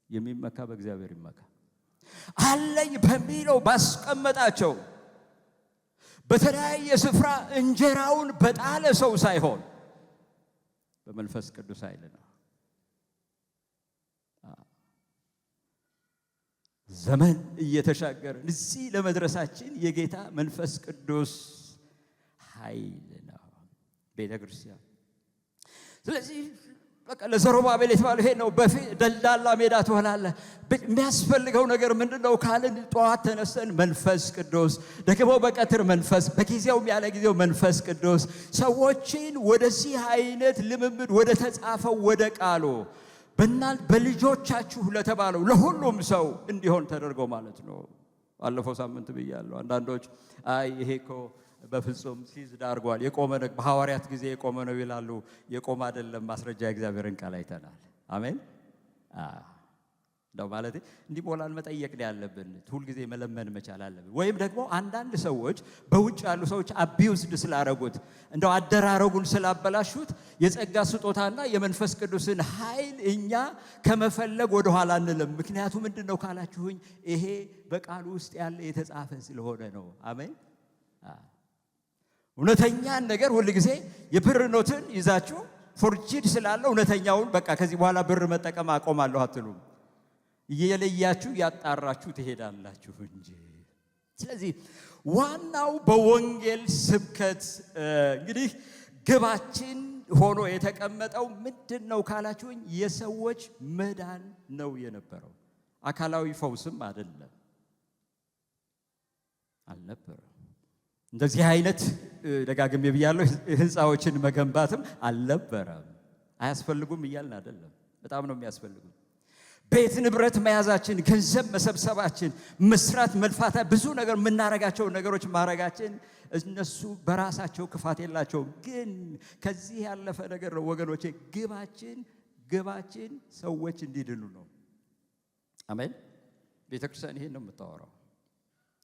የሚመካ በእግዚአብሔር ይመካ። አለኝ በሚለው ባስቀመጣቸው በተለያየ ስፍራ እንጀራውን በጣለ ሰው ሳይሆን በመንፈስ ቅዱስ ኃይል ነው። ዘመን እየተሻገርን እዚህ ለመድረሳችን የጌታ መንፈስ ቅዱስ ኃይል ነው ቤተ ክርስቲያን። ስለዚህ በቃ ለዘሩባቤል የተባለው ይሄ ነው። ደልዳላ ሜዳ ትሆናለህ። የሚያስፈልገው ነገር ምንድነው ካልን ጠዋት ተነስተን መንፈስ ቅዱስ፣ ደግሞ በቀትር መንፈስ፣ በጊዜውም ያለ ጊዜው መንፈስ ቅዱስ ሰዎችን ወደዚህ አይነት ልምምድ ወደ ተጻፈው ወደ ቃሉ በልጆቻችሁ ለተባለው ለሁሉም ሰው እንዲሆን ተደርጎ ማለት ነው። ባለፈው ሳምንት ብያለሁ። አንዳንዶች ይሄ እኮ በፍጹም ሲዝድ አድርጓል፣ የቆመ ነው፣ በሐዋርያት ጊዜ የቆመ ነው ይላሉ። የቆመ አይደለም። ማስረጃ የእግዚአብሔርን ቃል አይተናል። አሜን። ነው ማለት እንዲሞላን መጠየቅ ነው ያለብን። ሁል ጊዜ መለመን መቻል አለብን። ወይም ደግሞ አንዳንድ ሰዎች በውጭ ያሉ ሰዎች አቢውስድ ስላረጉት እንደው አደራረጉን ስላበላሹት የጸጋ ስጦታና የመንፈስ ቅዱስን ኃይል እኛ ከመፈለግ ወደ ኋላ አንልም። ምክንያቱ ምንድነው ካላችሁኝ ይሄ በቃሉ ውስጥ ያለ የተጻፈ ስለሆነ ነው። አሜን። እውነተኛን ነገር ሁል ጊዜ የብር ኖትን ይዛችሁ ፎርጂድ ስላለው እውነተኛውን በቃ ከዚህ በኋላ ብር መጠቀም አቆማለሁ አትሉም። እየለያችሁ ያጣራችሁ ትሄዳላችሁ እንጂ። ስለዚህ ዋናው በወንጌል ስብከት እንግዲህ ግባችን ሆኖ የተቀመጠው ምንድነው ካላችሁኝ የሰዎች መዳን ነው የነበረው። አካላዊ ፈውስም አይደለም አልነበረም። እንደዚህ አይነት ደጋግሜ ብያለሁ ህንፃዎችን መገንባትም አልነበረም። አያስፈልጉም እያልን አይደለም፣ በጣም ነው የሚያስፈልጉት። ቤት ንብረት መያዛችን፣ ገንዘብ መሰብሰባችን፣ መስራት መልፋታ፣ ብዙ ነገር የምናረጋቸው ነገሮች ማረጋችን እነሱ በራሳቸው ክፋት የላቸውም። ግን ከዚህ ያለፈ ነገር ነው ወገኖቼ። ግባችን ሰዎች እንዲድኑ ነው። አሜን። ቤተክርስቲያን ይሄን ነው የምታወራው፣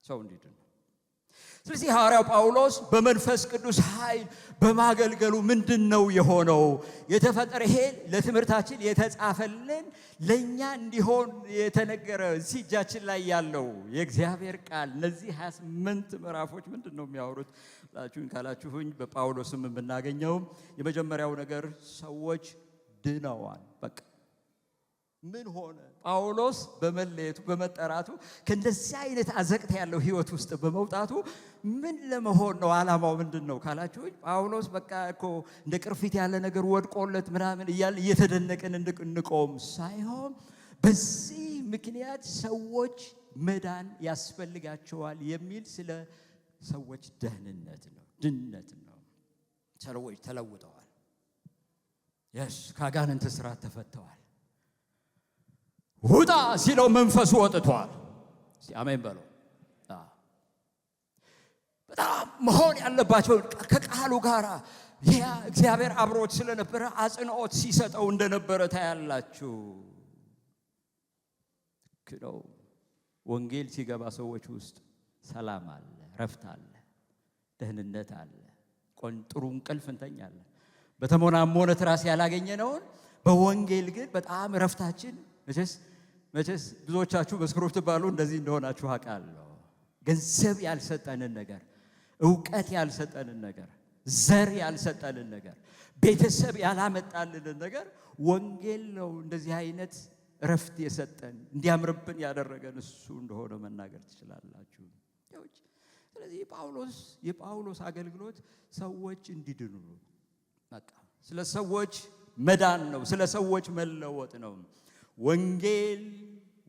ሰው እንዲድኑ። ስለዚህ ሐዋርያው ጳውሎስ በመንፈስ ቅዱስ ኃይል በማገልገሉ ምንድነው የሆነው? የተፈጠረ ይሄ ለትምህርታችን የተጻፈልን ለኛ እንዲሆን የተነገረ እዚህ እጃችን ላይ ያለው የእግዚአብሔር ቃል እነዚህ 28 ምዕራፎች ምንድነው የሚያወሩት ካላችሁኝ በጳውሎስም የምናገኘው የመጀመሪያው ነገር ሰዎች ድነዋል። በቃ ምን ሆነ? ጳውሎስ በመለየቱ በመጠራቱ ከእንደዚህ አይነት አዘቅት ያለው ህይወት ውስጥ በመውጣቱ ምን ለመሆን ነው? ዓላማው ምንድነው ካላችሁኝ ጳውሎስ በቃ እኮ እንደ ቅርፊት ያለ ነገር ወድቆለት ምናምን እያለ እየተደነቀን እንቆም ሳይሆን በዚህ ምክንያት ሰዎች መዳን ያስፈልጋቸዋል የሚል ስለ ሰዎች ደህንነት ነው፣ ድነት ነው። ሰዎች ተለውጠዋል። ከአጋንንት እስራት ተፈተዋል። ውጣ ሲለው መንፈሱ ወጥቷል። እስቲ አሜን በሉ። በጣም መሆን ያለባቸው ከቃሉ ጋር ያ እግዚአብሔር አብሮት ስለነበረ አጽንዖት ሲሰጠው እንደነበረ ታያላችሁ። ነው ወንጌል ሲገባ ሰዎች ውስጥ ሰላም አለ፣ ረፍት አለ፣ ደህንነት አለ። ጥሩ እንቅልፍ እንተኛለን። በተሞናሞነ ትራስ ያላገኘነውን በወንጌል ግን በጣም ረፍታችን መቼስ ብዙዎቻችሁ መስክሮት ባሉ እንደዚህ እንደሆናችሁ አውቃለሁ። ገንዘብ ያልሰጠንን ነገር፣ ዕውቀት ያልሰጠንን ነገር፣ ዘር ያልሰጠንን ነገር፣ ቤተሰብ ያላመጣልን ነገር ወንጌል ነው እንደዚህ አይነት ረፍት የሰጠን እንዲያምርብን ያደረገን እሱ እንደሆነ መናገር ትችላላችሁ። ስለዚህ የጳውሎስ አገልግሎት ሰዎች እንዲድኑ ነው። በቃ ስለ ሰዎች መዳን ነው፣ ስለ ሰዎች መለወጥ ነው። ወንጌል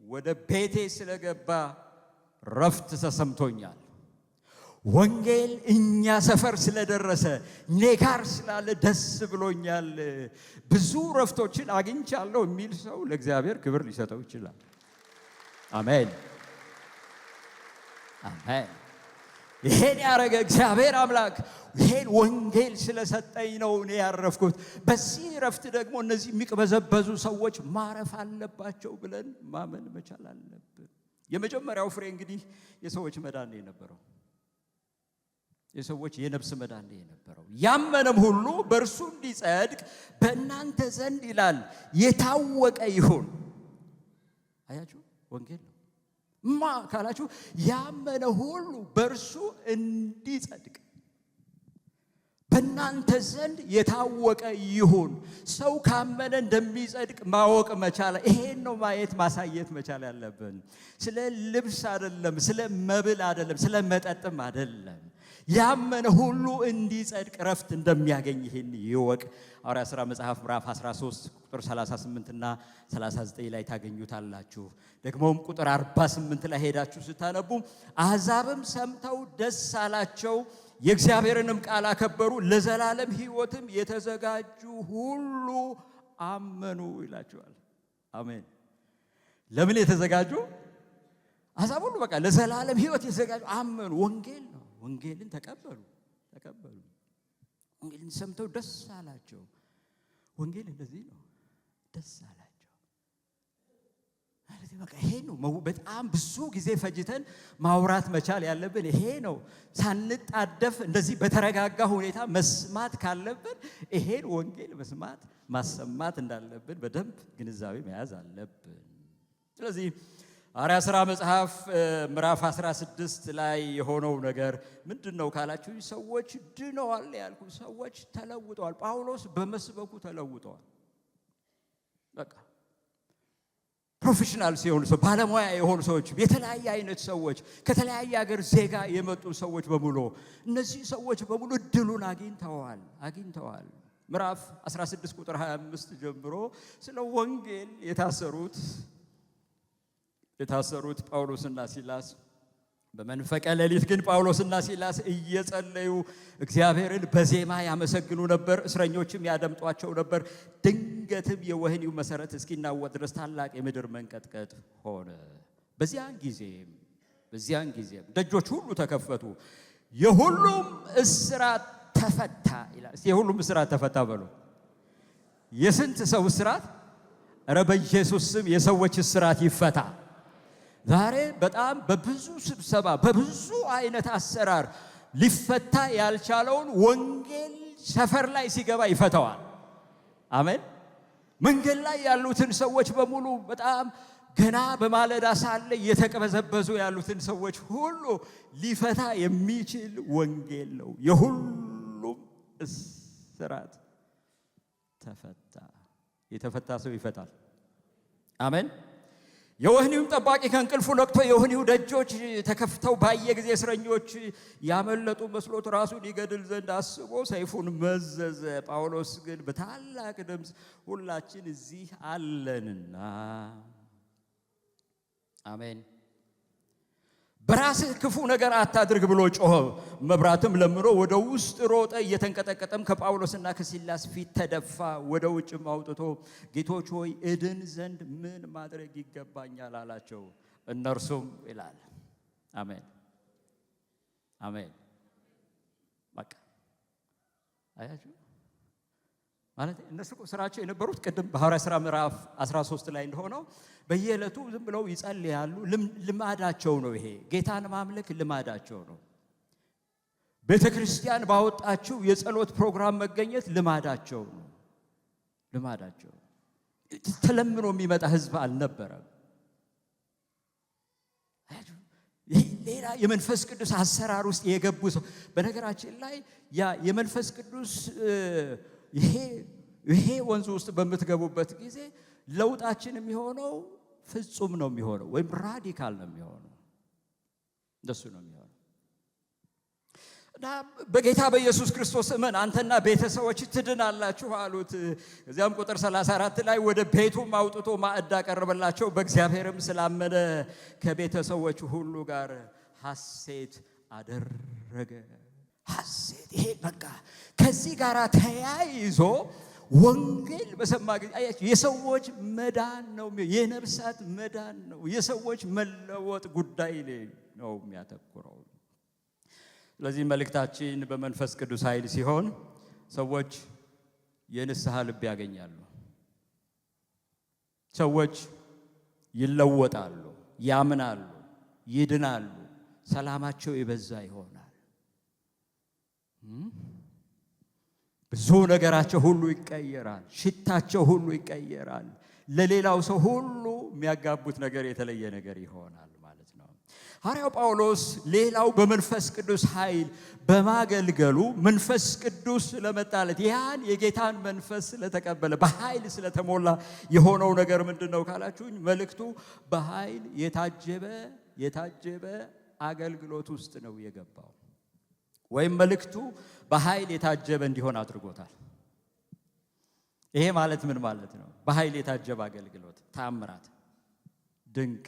ወደ ቤቴ ስለገባ ረፍት ተሰምቶኛል። ወንጌል እኛ ሰፈር ስለደረሰ እኔ ጋር ስላለ ደስ ብሎኛል። ብዙ ረፍቶችን አግኝቻለሁ የሚል ሰው ለእግዚአብሔር ክብር ሊሰጠው ይችላል። አሜን አሜን። ይሄን ያረገ እግዚአብሔር አምላክ ይሄን ወንጌል ስለሰጠኝ ነው እኔ ያረፍኩት። በዚህ ረፍት ደግሞ እነዚህ የሚቅበዘበዙ ሰዎች ማረፍ አለባቸው ብለን ማመን መቻል አለብን። የመጀመሪያው ፍሬ እንግዲህ የሰዎች መዳን ነው የነበረው። የሰዎች የነፍስ መዳን ነው የነበረው። ያመነም ሁሉ በእርሱ እንዲጸድቅ በእናንተ ዘንድ ይላል የታወቀ ይሁን። አያችሁ ወንጌል ነው ካላችሁ ያመነ ሁሉ በእርሱ እንዲጸድቅ በእናንተ ዘንድ የታወቀ ይሁን። ሰው ካመነ እንደሚጸድቅ ማወቅ መቻል፣ ይሄን ነው ማየት ማሳየት መቻል ያለብን። ስለ ልብስ አይደለም፣ ስለ መብል አይደለም፣ ስለ መጠጥም አይደለም። ያመነ ሁሉ እንዲጸድቅ ረፍት እንደሚያገኝ ይሄን ይወቅ። ሐዋርያት ሥራ መጽሐፍ ምዕራፍ 13 ቁጥር 38 እና 39 ላይ ታገኙታላችሁ። ደግሞም ቁጥር 48 ላይ ሄዳችሁ ስታነቡ አሕዛብም ሰምተው ደስ አላቸው፣ የእግዚአብሔርንም ቃል አከበሩ፣ ለዘላለም ሕይወትም የተዘጋጁ ሁሉ አመኑ ይላችኋል። አሜን። ለምን የተዘጋጁ? አሕዛብ ሁሉ በቃ ለዘላለም ሕይወት የተዘጋጁ አመኑ። ወንጌል ነው። ወንጌልን ተቀበሉ። ወንጌልን ሰምተው ደስ አላቸው። ወንጌል እንደዚህ ነው፣ ደስ አላቸው። በቃ ይሄ ነው በጣም ብዙ ጊዜ ፈጅተን ማውራት መቻል ያለብን ይሄ ነው። ሳንጣደፍ እንደዚህ በተረጋጋ ሁኔታ መስማት ካለብን ይሄን ወንጌል መስማት ማሰማት እንዳለብን በደንብ ግንዛቤ መያዝ አለብን። ስለዚህ ሐዋርያት ሥራ መጽሐፍ ምዕራፍ 16 ላይ የሆነው ነገር ምንድነው ካላችሁ ሰዎች ድነዋል ያልኩ፣ ሰዎች ተለውጠዋል። ጳውሎስ በመስበኩ ተለውጠዋል። በቃ ፕሮፌሽናል ሲሆኑ ሰው ባለሙያ የሆኑ ሰዎች፣ የተለያየ አይነት ሰዎች፣ ከተለያየ ሀገር ዜጋ የመጡ ሰዎች በሙሉ እነዚህ ሰዎች በሙሉ ድሉን አግኝተዋል። ምዕራፍ 16 ቁጥር 25 ጀምሮ ስለ ወንጌል የታሰሩት ጳውሎስና ሲላስ በመንፈቀ ሌሊት ግን ጳውሎስና ሲላስ እየጸለዩ እግዚአብሔርን በዜማ ያመሰግኑ ነበር፣ እስረኞችም ያደምጧቸው ነበር። ድንገትም የወህኒው መሰረት እስኪናወጥ ድረስ ታላቅ የምድር መንቀጥቀጥ ሆነ። በዚያን ጊዜም ደጆች ሁሉ ተከፈቱ፣ የሁሉም እስራት ተፈታ ይላል። እስቲ የሁሉም እስራት ተፈታ በሉ። የስንት ሰው እስራት? ኧረ በኢየሱስ ስም የሰዎች እስራት ይፈታ። ዛሬ በጣም በብዙ ስብሰባ በብዙ አይነት አሰራር ሊፈታ ያልቻለውን ወንጌል ሰፈር ላይ ሲገባ ይፈታዋል። አሜን። መንገድ ላይ ያሉትን ሰዎች በሙሉ በጣም ገና በማለዳ ሳለ እየተቀበዘበዙ ያሉትን ሰዎች ሁሉ ሊፈታ የሚችል ወንጌል ነው። የሁሉም እስራት ተፈታ። የተፈታ ሰው ይፈታል። አሜን። የወህኒውም ጠባቂ ከእንቅልፉ ነቅቶ የወህኒው ደጆች ተከፍተው ባየ ጊዜ እስረኞች ያመለጡ መስሎት ራሱን ይገድል ዘንድ አስቦ ሰይፉን መዘዘ። ጳውሎስ ግን በታላቅ ድምፅ ሁላችን እዚህ አለንና፣ አሜን፣ በራስህ ክፉ ነገር አታድርግ ብሎ ጮኸ። መብራትም ለምኖ ወደ ውስጥ ሮጠ። እየተንቀጠቀጠም ከጳውሎስና ከሲላስ ፊት ተደፋ። ወደ ውጭም አውጥቶ ጌቶች ሆይ እድን ዘንድ ምን ማድረግ ይገባኛል አላቸው። እነርሱም ይላል አሜን አሜን። በቃ አያችሁ ማለት እነሱ ስራቸው የነበሩት ቅድም በሐዋርያት ሥራ ምዕራፍ 13 ላይ እንደሆነው በየዕለቱ ዝም ብለው ይጸልያሉ። ልማዳቸው ነው። ይሄ ጌታን ማምለክ ልማዳቸው ነው። ቤተ ክርስቲያን ባወጣችው የጸሎት ፕሮግራም መገኘት ልማዳቸው ነው። ልማዳቸው ተለምኖ የሚመጣ ህዝብ አልነበረም። ሌላ የመንፈስ ቅዱስ አሰራር ውስጥ የገቡ ሰው በነገራችን ላይ ያ የመንፈስ ቅዱስ ይሄ ወንዙ ውስጥ በምትገቡበት ጊዜ ለውጣችን የሚሆነው ፍጹም ነው የሚሆነው፣ ወይም ራዲካል ነው የሚሆነው። እንደሱ ነው የሚሆነው። እና በጌታ በኢየሱስ ክርስቶስ እመን አንተና ቤተሰቦች ትድናላችሁ አሉት። እዚያም ቁጥር 34 ላይ ወደ ቤቱም አውጥቶ ማዕድ አቀረበላቸው። በእግዚአብሔርም ስላመነ ከቤተሰቦቹ ሁሉ ጋር ሐሴት አደረገ። ሐሴት ይሄ በቃ ከዚህ ጋር ተያይዞ ወንጌል በሰማ ጊዜ የሰዎች መዳን ነው፣ የነፍሳት መዳን ነው፣ የሰዎች መለወጥ ጉዳይ ነው የሚያተኩረው። ስለዚህ መልእክታችን በመንፈስ ቅዱስ ኃይል ሲሆን ሰዎች የንስሐ ልብ ያገኛሉ፣ ሰዎች ይለወጣሉ፣ ያምናሉ፣ ይድናሉ፣ ሰላማቸው የበዛ ይሆናል። ብዙ ነገራቸው ሁሉ ይቀየራል፣ ሽታቸው ሁሉ ይቀየራል። ለሌላው ሰው ሁሉ የሚያጋቡት ነገር የተለየ ነገር ይሆናል ማለት ነው። ሐዋርያው ጳውሎስ ሌላው በመንፈስ ቅዱስ ኃይል በማገልገሉ መንፈስ ቅዱስ ስለመጣለት ያን የጌታን መንፈስ ስለተቀበለ በኃይል ስለተሞላ የሆነው ነገር ምንድነው ካላችሁኝ፣ መልእክቱ በኃይል የታጀበ አገልግሎት ውስጥ ነው የገባው። ወይም መልእክቱ በኃይል የታጀበ እንዲሆን አድርጎታል። ይሄ ማለት ምን ማለት ነው? በኃይል የታጀበ አገልግሎት፣ ተአምራት፣ ድንቅ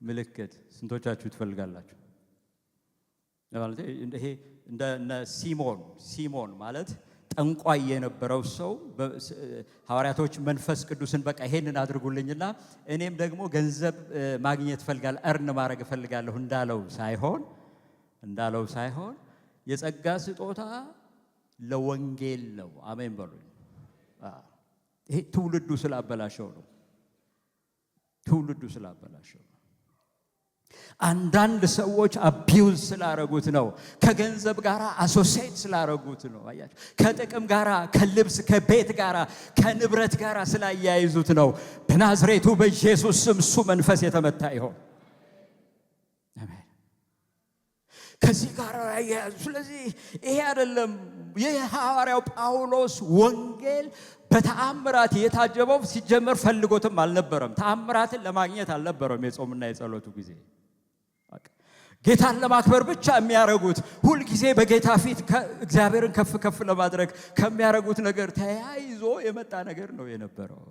ምልክት ስንቶቻችሁ ትፈልጋላችሁ? ማለት ይሄ እንደ ሲሞን ማለት ጠንቋይ የነበረው ሰው ሐዋርያቶች መንፈስ ቅዱስን በቃ ይሄንን አድርጉልኝና እኔም ደግሞ ገንዘብ ማግኘት ፈልጋለሁ፣ እርን ማድረግ ፈልጋለሁ እንዳለው ሳይሆን የጸጋ ስጦታ ለወንጌል ነው። አሜን በሉኝ። ይሄ ትውልዱ ስላበላሸው ነው። አንዳንድ ሰዎች አቢውዝ ስላረጉት ነው። ከገንዘብ ጋር አሶሲየት ስላረጉት ነው። አያችሁ፣ ከጥቅም ጋር፣ ከልብስ፣ ከቤት ጋር፣ ከንብረት ጋር ስላያይዙት ነው። በናዝሬቱ በኢየሱስ ስም እሱ መንፈስ የተመታ ይሆን። ከዚህ ጋር ያያዙ። ስለዚህ ይሄ አይደለም የሐዋርያው ጳውሎስ ወንጌል በተአምራት የታጀበው ሲጀመር ፈልጎትም አልነበረም። ተአምራትን ለማግኘት አልነበረም። የጾምና የጸሎቱ ጊዜ ጌታን ለማክበር ብቻ የሚያረጉት ሁልጊዜ በጌታ ፊት እግዚአብሔርን ከፍ ከፍ ለማድረግ ከሚያረጉት ነገር ተያይዞ የመጣ ነገር ነው የነበረው።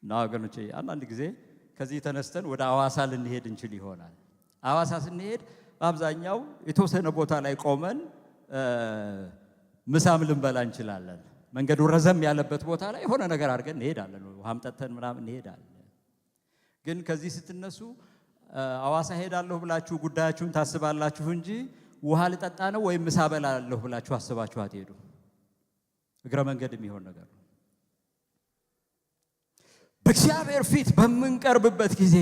እና ወገኖቼ አንዳንድ ጊዜ ከዚህ ተነስተን ወደ አዋሳ ልንሄድ እንችል ይሆናል። አዋሳ ስንሄድ በአብዛኛው የተወሰነ ቦታ ላይ ቆመን ምሳም ልንበላ እንችላለን። መንገዱ ረዘም ያለበት ቦታ ላይ የሆነ ነገር አድርገን እንሄዳለን፣ ውሃም ጠጥተን ምናምን እንሄዳለን። ግን ከዚህ ስትነሱ አዋሳ ሄዳለሁ ብላችሁ ጉዳያችሁን ታስባላችሁ እንጂ ውሃ ልጠጣ ነው ወይም ምሳ በላለሁ ብላችሁ አስባችሁ አትሄዱ። እግረ መንገድ የሚሆን ነገር ነው። በእግዚአብሔር ፊት በምንቀርብበት ጊዜ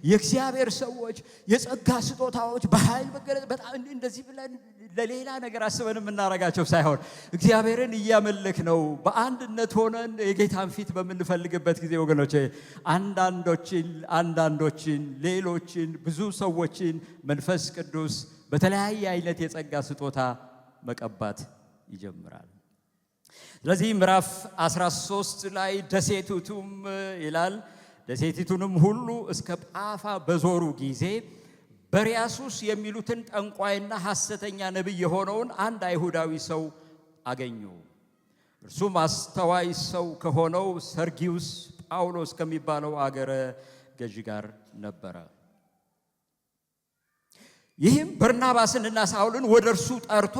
የእግዚአብሔር ሰዎች የጸጋ ስጦታዎች በኃይል መገለጥ በጣም እንደዚህ ብለን ለሌላ ነገር አስበን የምናረጋቸው ሳይሆን እግዚአብሔርን እያመለክ ነው በአንድነት ሆነን የጌታን ፊት በምንፈልግበት ጊዜ ወገኖቼ አንዳንዶችን ሌሎችን ብዙ ሰዎችን መንፈስ ቅዱስ በተለያየ አይነት የጸጋ ስጦታ መቀባት ይጀምራል። ስለዚህ ምዕራፍ 13 ላይ ደሴቲቱም ይላል ደሴቲቱንም ሁሉ እስከ ጳፋ በዞሩ ጊዜ በርያሱስ የሚሉትን ጠንቋይና ሐሰተኛ ነቢይ የሆነውን አንድ አይሁዳዊ ሰው አገኙ። እርሱም አስተዋይ ሰው ከሆነው ሰርጊዩስ ጳውሎስ ከሚባለው አገረ ገዢ ጋር ነበረ። ይህም በርናባስንና ሳውልን ወደ እርሱ ጠርቶ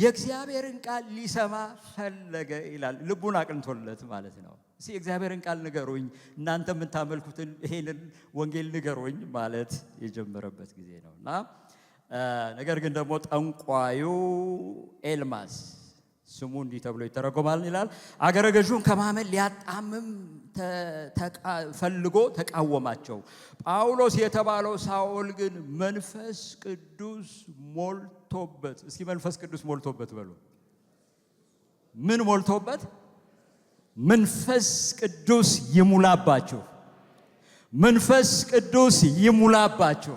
የእግዚአብሔርን ቃል ሊሰማ ፈለገ ይላል። ልቡን አቅንቶለት ማለት ነው። እስኪ የእግዚአብሔርን ቃል ንገሩኝ፣ እናንተ የምታመልኩትን ይሄንን ወንጌል ንገሩኝ ማለት የጀመረበት ጊዜ ነው። እና ነገር ግን ደግሞ ጠንቋዩ ኤልማስ ስሙ እንዲህ ተብሎ ይተረጎማል ይላል። አገረ ገዡን ከማመን ሊያጣምም ፈልጎ ተቃወማቸው። ጳውሎስ የተባለው ሳኦል ግን መንፈስ ቅዱስ ሞልቶበት፣ እስኪ መንፈስ ቅዱስ ሞልቶበት በሉ። ምን ሞልቶበት? መንፈስ ቅዱስ ይሙላባችሁ። መንፈስ ቅዱስ ይሙላባችሁ።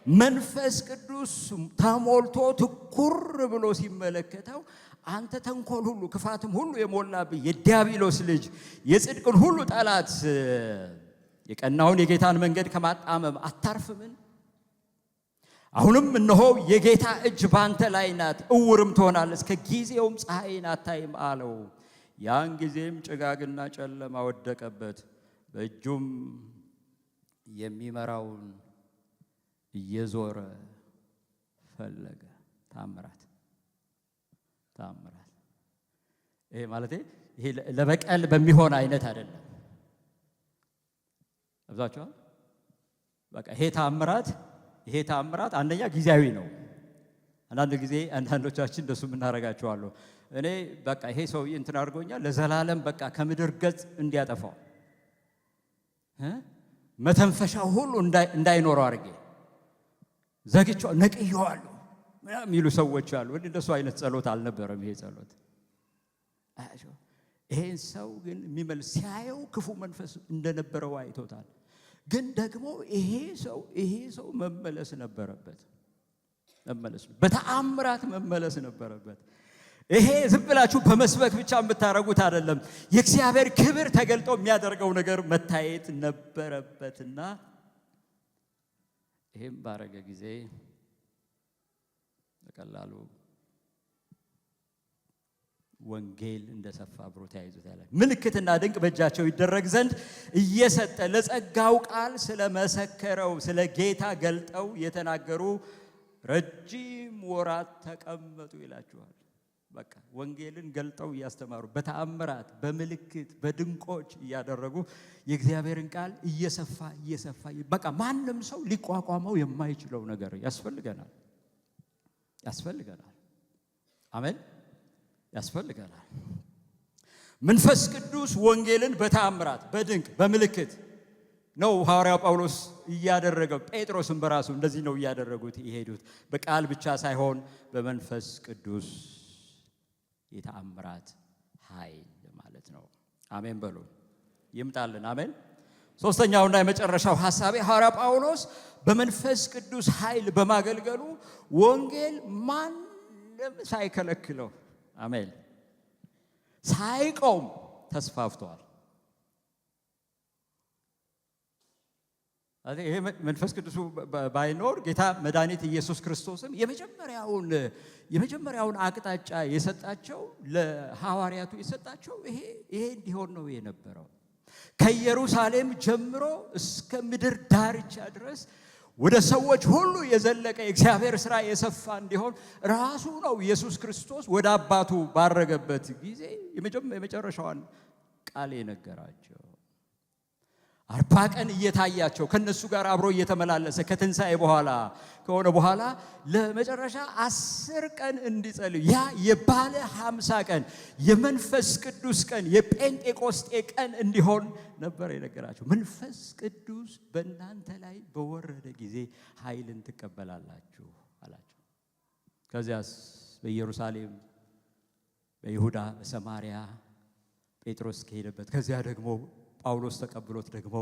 መንፈስ ቅዱስ ተሞልቶ ትኩር ብሎ ሲመለከተው አንተ ተንኮል ሁሉ ክፋትም ሁሉ የሞላብህ የዲያብሎስ ልጅ የጽድቅን ሁሉ ጠላት የቀናውን የጌታን መንገድ ከማጣመም አታርፍምን? አሁንም እነሆ የጌታ እጅ ባንተ ላይ ናት፣ እውርም ትሆናለህ፣ እስከ ጊዜውም ፀሐይን አታይም አለው። ያን ጊዜም ጭጋግና ጨለማ ወደቀበት፣ በእጁም የሚመራውን እየዞረ ፈለገ። ታምራት ይሄ ማለት ይሄ ለበቀል በሚሆን አይነት አይደለም። አብዛኛው በቃ ይሄ ታምራት አንደኛ ጊዜያዊ ነው። አንዳንድ ጊዜ አንዳንዶቻችን እንደሱ የምናረጋቸው አሉ። እኔ በቃ ይሄ ሰው እንትን አድርጎኛል ለዘላለም በቃ ከምድር ገጽ እንዲያጠፋው መተንፈሻው ሁሉ እንዳይኖረው አድርጌ ዘግቼው ነቅዬዋለሁ ምናምን የሚሉ ሰዎች አሉ። እንደሱ አይነት ጸሎት አልነበረም ይሄ ጸሎት። ይሄን ሰው ግን የሚመልስ ሲያየው ክፉ መንፈስ እንደነበረው አይቶታል። ግን ደግሞ ይሄ ሰው መመለስ ነበረበት። በተአምራት መመለስ ነበረበት። ይሄ ዝም ብላችሁ በመስበክ ብቻ የምታረጉት አይደለም። የእግዚአብሔር ክብር ተገልጦ የሚያደርገው ነገር መታየት ነበረበትና ይሄም ባረገ ጊዜ በቀላሉ ወንጌል እንደሰፋ አብሮ ተያይዞት ያለ ምልክትና ድንቅ በእጃቸው ይደረግ ዘንድ እየሰጠ ለጸጋው ቃል ስለመሰከረው ስለ ጌታ ገልጠው የተናገሩ ረጅም ወራት ተቀመጡ ይላችኋል። በቃ ወንጌልን ገልጠው እያስተማሩ በተአምራት በምልክት በድንቆች እያደረጉ የእግዚአብሔርን ቃል እየሰፋ በቃ ማንም ሰው ሊቋቋመው የማይችለው ነገር ያስፈልገናል። አሜን። ያስፈልገናል። መንፈስ ቅዱስ ወንጌልን በተአምራት በድንቅ በምልክት ነው ሐዋርያው ጳውሎስ እያደረገው። ጴጥሮስም በራሱ እንደዚህ ነው እያደረጉት የሄዱት። በቃል ብቻ ሳይሆን በመንፈስ ቅዱስ የተአምራት ኃይል ማለት ነው። አሜን በሉ። ይምጣልን። አሜን። ሶስተኛውና የመጨረሻው ሐሳቤ ሐዋርያው ጳውሎስ በመንፈስ ቅዱስ ኃይል በማገልገሉ ወንጌል ማንም ሳይከለክለው አሜን ሳይቆም ተስፋፍቷል። ይሄ መንፈስ ቅዱስ ባይኖር ጌታ መድኃኒት ኢየሱስ ክርስቶስም የመጀመሪያውን አቅጣጫ የሰጣቸው ለሐዋርያቱ የሰጣቸው ይሄ እንዲሆን ነው የነበረው። ከኢየሩሳሌም ጀምሮ እስከ ምድር ዳርቻ ድረስ ወደ ሰዎች ሁሉ የዘለቀ የእግዚአብሔር ሥራ የሰፋ እንዲሆን ራሱ ነው ኢየሱስ ክርስቶስ ወደ አባቱ ባረገበት ጊዜ የመጨረሻዋን ቃል የነገራቸው። 40 ቀን እየታያቸው ከነሱ ጋር አብሮ እየተመላለሰ ከትንሣኤ በኋላ ከሆነ በኋላ ለመጨረሻ 10 ቀን እንዲጸልዩ ያ የባለ 50 ቀን የመንፈስ ቅዱስ ቀን የጴንጤቆስጤ ቀን እንዲሆን ነበር የነገራቸው። መንፈስ ቅዱስ በእናንተ ላይ በወረደ ጊዜ ኃይልን ትቀበላላችሁ አላቸው። ከዚያስ በኢየሩሳሌም፣ በይሁዳ፣ በሰማርያ ጴጥሮስ ከሄደበት ከዚያ ደግሞ ጳውሎስ ተቀብሎት ደግሞ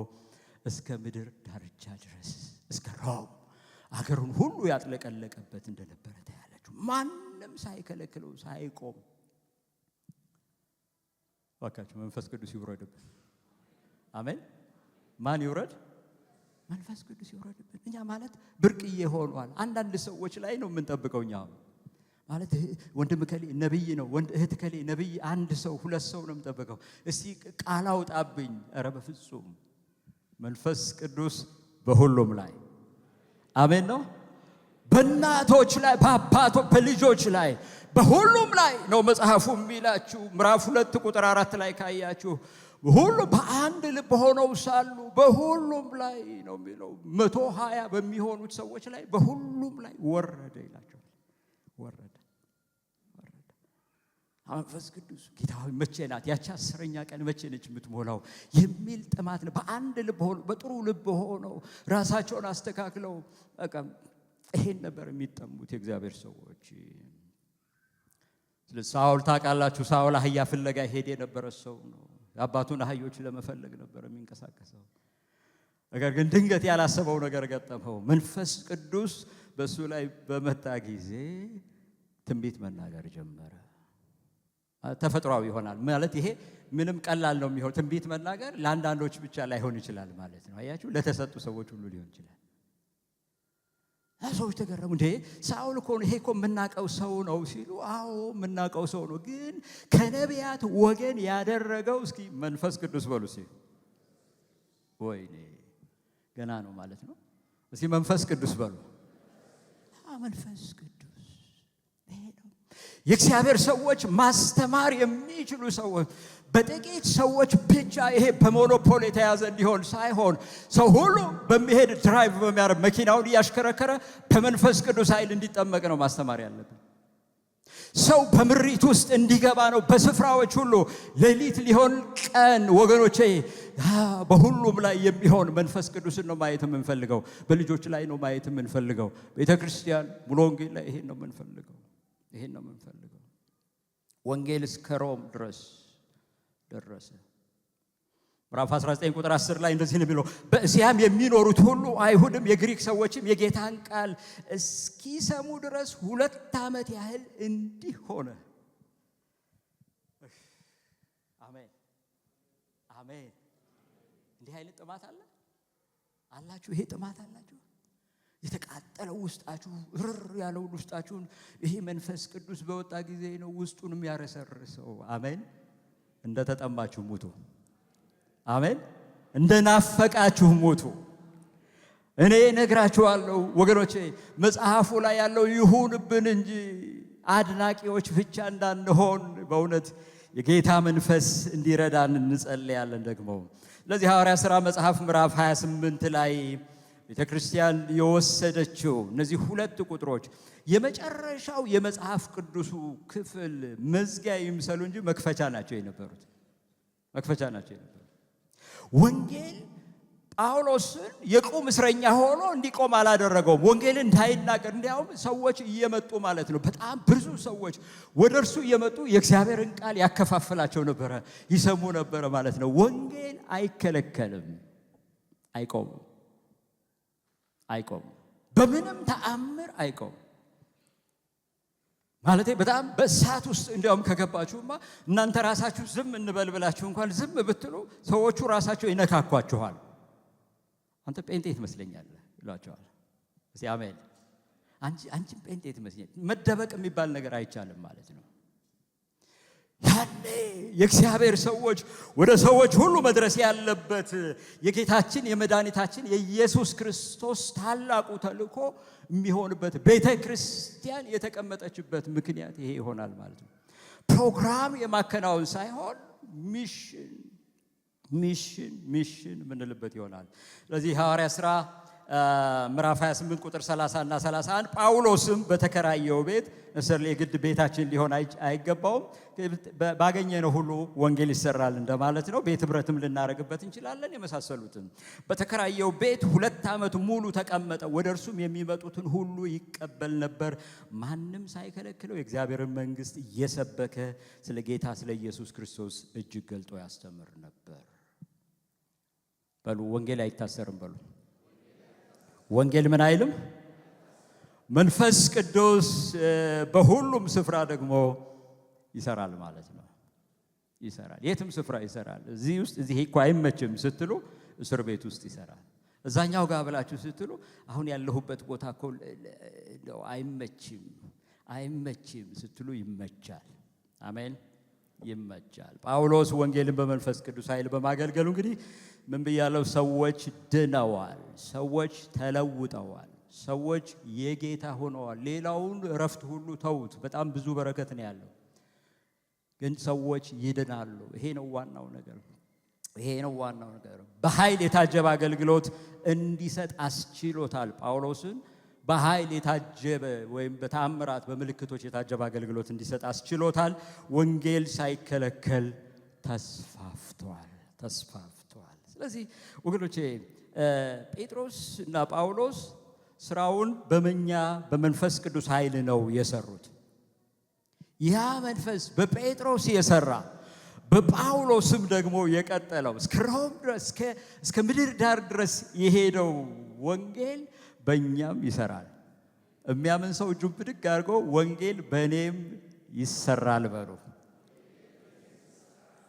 እስከ ምድር ዳርቻ ድረስ እስከ ሮም አገሩን ሁሉ ያጥለቀለቀበት እንደነበረ ታያላችሁ። ማንም ሳይከለክለው ሳይቆም። ዋካችሁ መንፈስ ቅዱስ ይውረድብን። አሜን። ማን ይውረድ? መንፈስ ቅዱስ ይውረድብን። እኛ ማለት ብርቅዬ ሆኗል። አንዳንድ ሰዎች ላይ ነው የምንጠብቀው እኛ ማለት ወንድም ከሌ ነብይ ነው፣ እህት ከሌ ነብይ፣ አንድ ሰው ሁለት ሰው ነው የምንጠብቀው። እስቲ ቃል አውጣብኝ። ኧረ በፍጹም መንፈስ ቅዱስ በሁሉም ላይ አሜን ነው። በእናቶች ላይ፣ በአባቶች፣ በልጆች ላይ፣ በሁሉም ላይ ነው መጽሐፉ የሚላችሁ። ምዕራፍ 2 ቁጥር 4 ላይ ካያችሁ ሁሉ በአንድ ልብ ሆነው ሳሉ በሁሉም ላይ ነው የሚለው። 120 በሚሆኑት ሰዎች ላይ በሁሉም ላይ ወረደ ይላቸዋል። ወረደ መንፈስ ቅዱስ። ጌታ ሆይ መቼ ናት ያቺ 10ኛ ቀን መቼ ነች የምትሞላው የሚል ጥማት ነው። በአንድ ልብ ሆነው በጥሩ ልብ ሆነው ራሳቸውን አስተካክለው በቃ ይሄን ነበር የሚጠሙት የእግዚአብሔር ሰዎች። ስለዚህ ሳውል ታውቃላችሁ፣ ሳውል አህያ ፍለጋ ሄደ የነበረ ሰው ነው። አባቱን አህዮች ለመፈለግ ነበር የሚንቀሳቀሰው። ነገር ግን ድንገት ያላሰበው ነገር ገጠመው። መንፈስ ቅዱስ በሱ ላይ በመጣ ጊዜ ትንቢት መናገር ጀመረ። ተፈጥሯዊ ይሆናል ማለት ይሄ ምንም ቀላል ነው የሚሆን። ትንቢት መናገር ለአንዳንዶች ብቻ ላይሆን ይችላል ማለት ነው። አያችሁ፣ ለተሰጡ ሰዎች ሁሉ ሊሆን ይችላል። ሰዎች ተገረሙ። እንዴ ሳውል እኮ ይሄ እኮ የምናውቀው ሰው ነው ሲሉ፣ አዎ የምናውቀው ሰው ነው፣ ግን ከነቢያት ወገን ያደረገው እስኪ መንፈስ ቅዱስ በሉ ሲሉ፣ ወይኔ ገና ነው ማለት ነው። እስኪ መንፈስ ቅዱስ በሉ። መንፈስ ቅዱስ ይሄ ነው። የእግዚአብሔር ሰዎች ማስተማር የሚችሉ ሰዎች በጥቂት ሰዎች ብቻ ይሄ በሞኖፖል የተያዘ እንዲሆን ሳይሆን ሰው ሁሉ በሚሄድ ድራይቭ በሚያደርግ መኪናውን እያሽከረከረ በመንፈስ ቅዱስ ኃይል እንዲጠመቅ ነው ማስተማር ያለብን። ሰው በምሪት ውስጥ እንዲገባ ነው። በስፍራዎች ሁሉ ሌሊት ሊሆን ቀን ወገኖቼ በሁሉም ላይ የሚሆን መንፈስ ቅዱስን ነው ማየት የምንፈልገው። በልጆች ላይ ነው ማየት የምንፈልገው። ቤተ ክርስቲያን ሙሉ ወንጌል ላይ ይሄን ነው የምንፈልገው። ይሄን ነው የምንፈልገው። ወንጌል እስከ ሮም ድረስ ደረሰ። ምዕራፍ 19 ቁጥር 10 ላይ እንደዚህ ነው የሚለው፣ በእስያም የሚኖሩት ሁሉ አይሁድም የግሪክ ሰዎችም የጌታን ቃል እስኪሰሙ ድረስ 2 ዓመት ያህል እንዲህ ሆነ። አሜን አሜን። እንዲህ አይነት ጥማት አለ አላችሁ? ይሄ ጥማት አላችሁ? የተቃጠለው ውስጣችሁ ርር ያለው ውስጣችሁን ይሄ መንፈስ ቅዱስ በወጣ ጊዜ ነው ውስጡን የሚያረሰርሰው። አሜን። እንደተጠማችሁ ሙቱ። አሜን። እንደናፈቃችሁ ሙቱ። እኔ ነግራችኋለሁ ወገኖቼ፣ መጽሐፉ ላይ ያለው ይሁንብን እንጂ አድናቂዎች ብቻ እንዳንሆን በእውነት የጌታ መንፈስ እንዲረዳን እንጸልያለን። ደግሞ ስለዚህ ሐዋርያ ሥራ መጽሐፍ ምዕራፍ 28 ላይ ቤተ ክርስቲያን የወሰደችው እነዚህ 2 ቁጥሮች የመጨረሻው የመጽሐፍ ቅዱሱ ክፍል መዝጊያ ይምሰሉ እንጂ መክፈቻ ናቸው የነበሩት። መክፈቻ ናቸው የነበሩት። ወንጌል ጳውሎስን የቁም እስረኛ ሆኖ እንዲቆም አላደረገውም። ወንጌል እንዳይናገር እንዲያውም ሰዎች እየመጡ ማለት ነው፣ በጣም ብዙ ሰዎች ወደ እርሱ እየመጡ የእግዚአብሔርን ቃል ያከፋፍላቸው ነበረ፣ ይሰሙ ነበረ ማለት ነው። ወንጌል አይከለከልም፣ አይቆምም፣ አይቆምም፣ በምንም ተአምር አይቆምም። ማለት በጣም በእሳት ውስጥ እንዲያውም ከገባችሁማ እናንተ ራሳችሁ ዝም እንበልብላችሁ እንኳን ዝም ብትሉ ሰዎቹ ራሳቸው ይነካኳችኋል። አንተ ጴንጤ ትመስለኛለህ ይሏቸዋል። እስቲ አሜን። አንቺ ጴንጤ ትመስለኛለህ። መደበቅ የሚባል ነገር አይቻልም ማለት ነው። ያኔ የእግዚአብሔር ሰዎች ወደ ሰዎች ሁሉ መድረስ ያለበት የጌታችን የመድኃኒታችን የኢየሱስ ክርስቶስ ታላቁ ተልእኮ የሚሆንበት ቤተ ክርስቲያን የተቀመጠችበት ምክንያት ይሄ ይሆናል ማለት ነው። ፕሮግራም የማከናወን ሳይሆን ሚሽን ምንልበት ይሆናል። ስለዚህ ሐዋርያ ሥራ ምዕራፍ 28 ቁጥር 30 እና 31 ጳውሎስም በተከራየው ቤት ነሰር የግድ ቤታችን ሊሆን አይገባውም፣ ባገኘነው ሁሉ ወንጌል ይሰራል እንደማለት ነው። ቤት ህብረትም ልናረግበት እንችላለን የመሳሰሉትን። በተከራየው ቤት 2 ዓመት ሙሉ ተቀመጠ። ወደ እርሱም የሚመጡትን ሁሉ ይቀበል ነበር፣ ማንም ሳይከለክለው የእግዚአብሔርን መንግሥት እየሰበከ ስለ ጌታ ስለ ኢየሱስ ክርስቶስ እጅግ ገልጦ ያስተምር ነበር። በሉ ወንጌል አይታሰርም በሉ። ወንጌል ምን አይልም? መንፈስ ቅዱስ በሁሉም ስፍራ ደግሞ ይሰራል ማለት ነው። ይሰራል፣ የትም ስፍራ ይሰራል። እዚህ ውስጥ እዚህ እኮ አይመችም ስትሉ እስር ቤት ውስጥ ይሰራል። እዛኛው ጋር ብላችሁ ስትሉ አሁን ያለሁበት ቦታ እኮ አይመችም ስትሉ ይመቻል። አሜን፣ ይመቻል። ጳውሎስ ወንጌልን በመንፈስ ቅዱስ ኃይል በማገልገሉ እንግዲህ ምን ብያለው? ሰዎች ድነዋል፣ ሰዎች ተለውጠዋል፣ ሰዎች የጌታ ሆነዋል። ሌላውን እረፍት ሁሉ ተውት። በጣም ብዙ በረከት ነው ያለው፣ ግን ሰዎች ይድናሉ። ይሄ ነው ዋናው ነገር። በኃይል የታጀበ አገልግሎት እንዲሰጥ አስችሎታል። ጳውሎስን በኃይል የታጀበ ወይም በተአምራት በምልክቶች የታጀበ አገልግሎት እንዲሰጥ አስችሎታል። ወንጌል ሳይከለከል ተስፋፍቷል። ስለዚህ ወገኖቼ ጴጥሮስ እና ጳውሎስ ስራውን በመንፈስ ቅዱስ ኃይል ነው የሰሩት። ያ መንፈስ በጴጥሮስ የሰራ በጳውሎስም ደግሞ የቀጠለው እስከ ሮም ድረስ እስከ ምድር ዳር ድረስ የሄደው ወንጌል በእኛም ይሰራል። የሚያምን ሰው እጁን ብድግ አድርጎ ወንጌል በእኔም ይሰራል በሉ።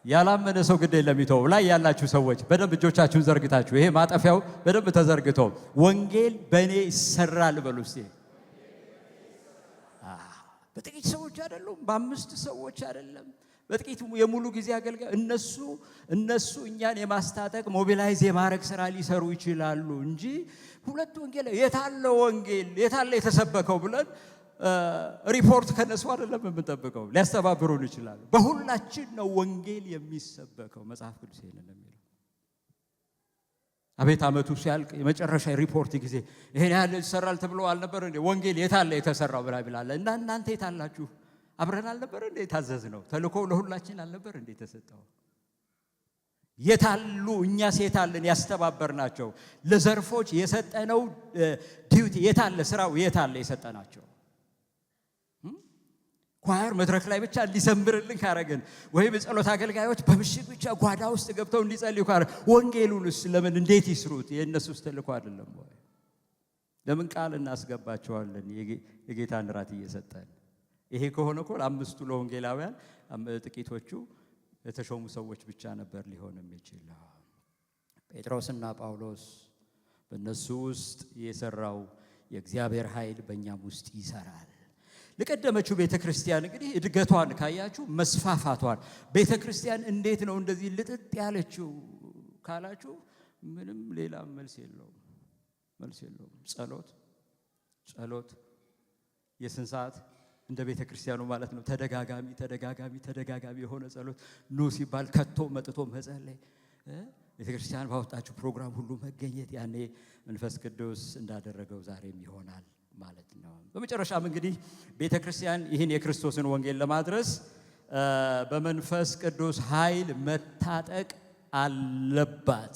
ያላመነ ሰው ግድ የለም ይተው። ላይ ያላችሁ ሰዎች በደንብ እጆቻችሁን ዘርግታችሁ ይሄ ማጠፊያው በደንብ ተዘርግቶ ወንጌል በእኔ ይሰራል በሉ እስቲ። በጥቂት ሰዎች አይደሉም፣ በ5 ሰዎች አይደለም፣ በጥቂት የሙሉ ጊዜ አገልጋይ እነሱ እኛን የማስታጠቅ ሞቢላይዝ የማድረግ ስራ ሊሰሩ ይችላሉ እንጂ ሁለት ወንጌል የታለ ወንጌል የታለ የተሰበከው ብለን ሪፖርት ከነሱ አይደለም የምንጠብቀው። ሊያስተባብሩን ይችላሉ። በሁላችን ነው ወንጌል የሚሰበከው። መጽሐፍ ቅዱስ ይሄንን ነው የሚለው። አቤት ዓመቱ ሲያልቅ የመጨረሻ ሪፖርት ጊዜ ይሄን ያህል ይሰራል ተብሎ አልነበር እንዴ? ወንጌል የታለ የተሰራው ብላለ እና እናንተ የታላችሁ? አብረን አልነበር እንዴ የታዘዝነው? ተልኮው ለሁላችን አልነበር እንዴ ተሰጠው? የታሉ? እኛስ የታለን ያስተባበርናቸው? ለዘርፎች የሰጠነው ዲዩቲ የታለ? ስራው የታለ የሰጠናቸው? ኳየር መድረክ ላይ ብቻ እንዲዘምርልን ካረገን ወይም የጸሎት አገልጋዮች በምሽግ ብቻ ጓዳ ውስጥ ገብተው እንዲጸልዩ ካረ ወንጌሉንስ ለምን እንዴት ይስሩት? የእነሱስ ተልእኮ አይደለም ወይ? ለምን ቃል እናስገባቸዋለን የጌታን ራት እየሰጠን? ይሄ ከሆነ እኮ ለአምስቱ ለወንጌላውያን ጥቂቶቹ የተሾሙ ሰዎች ብቻ ነበር ሊሆን የሚችለው። ጴጥሮስና ጳውሎስ በእነሱ ውስጥ የሰራው የእግዚአብሔር ኃይል በእኛም ውስጥ ይሰራል። ለቀደመችው ቤተ ክርስቲያን እንግዲህ እድገቷን ካያችሁ መስፋፋቷን፣ ቤተ ክርስቲያን እንዴት ነው እንደዚህ ልጥጥ ያለችው ካላችሁ ምንም ሌላ መልስ የለውም። ጸሎት የስንት ሰዓት እንደ ቤተ ክርስቲያኑ ማለት ነው። ተደጋጋሚ የሆነ ጸሎት ኑ ሲባል ከቶ መጥቶ መጸለይ፣ ቤተ ክርስቲያን ባወጣችሁ ፕሮግራም ሁሉ መገኘት፣ ያኔ መንፈስ ቅዱስ እንዳደረገው ዛሬም ይሆናል ማለት ነው። በመጨረሻም እንግዲህ ቤተ ክርስቲያን ይህን የክርስቶስን ወንጌል ለማድረስ በመንፈስ ቅዱስ ኃይል መታጠቅ አለባት።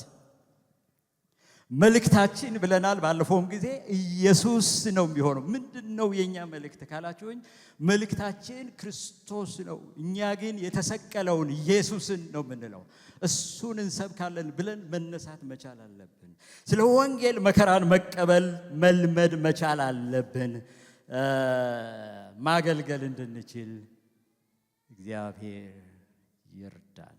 መልእክታችን ብለናል ባለፈውም ጊዜ ኢየሱስ ነው የሚሆነው። ምንድነው የኛ መልእክት ካላችሁኝ፣ መልእክታችን ክርስቶስ ነው። እኛ ግን የተሰቀለውን ኢየሱስን ነው የምንለው። እሱን እንሰብካለን ብለን መነሳት መቻል አለብን። ስለ ወንጌል መከራን መቀበል መልመድ መቻል አለብን። ማገልገል እንድንችል እግዚአብሔር ይርዳን።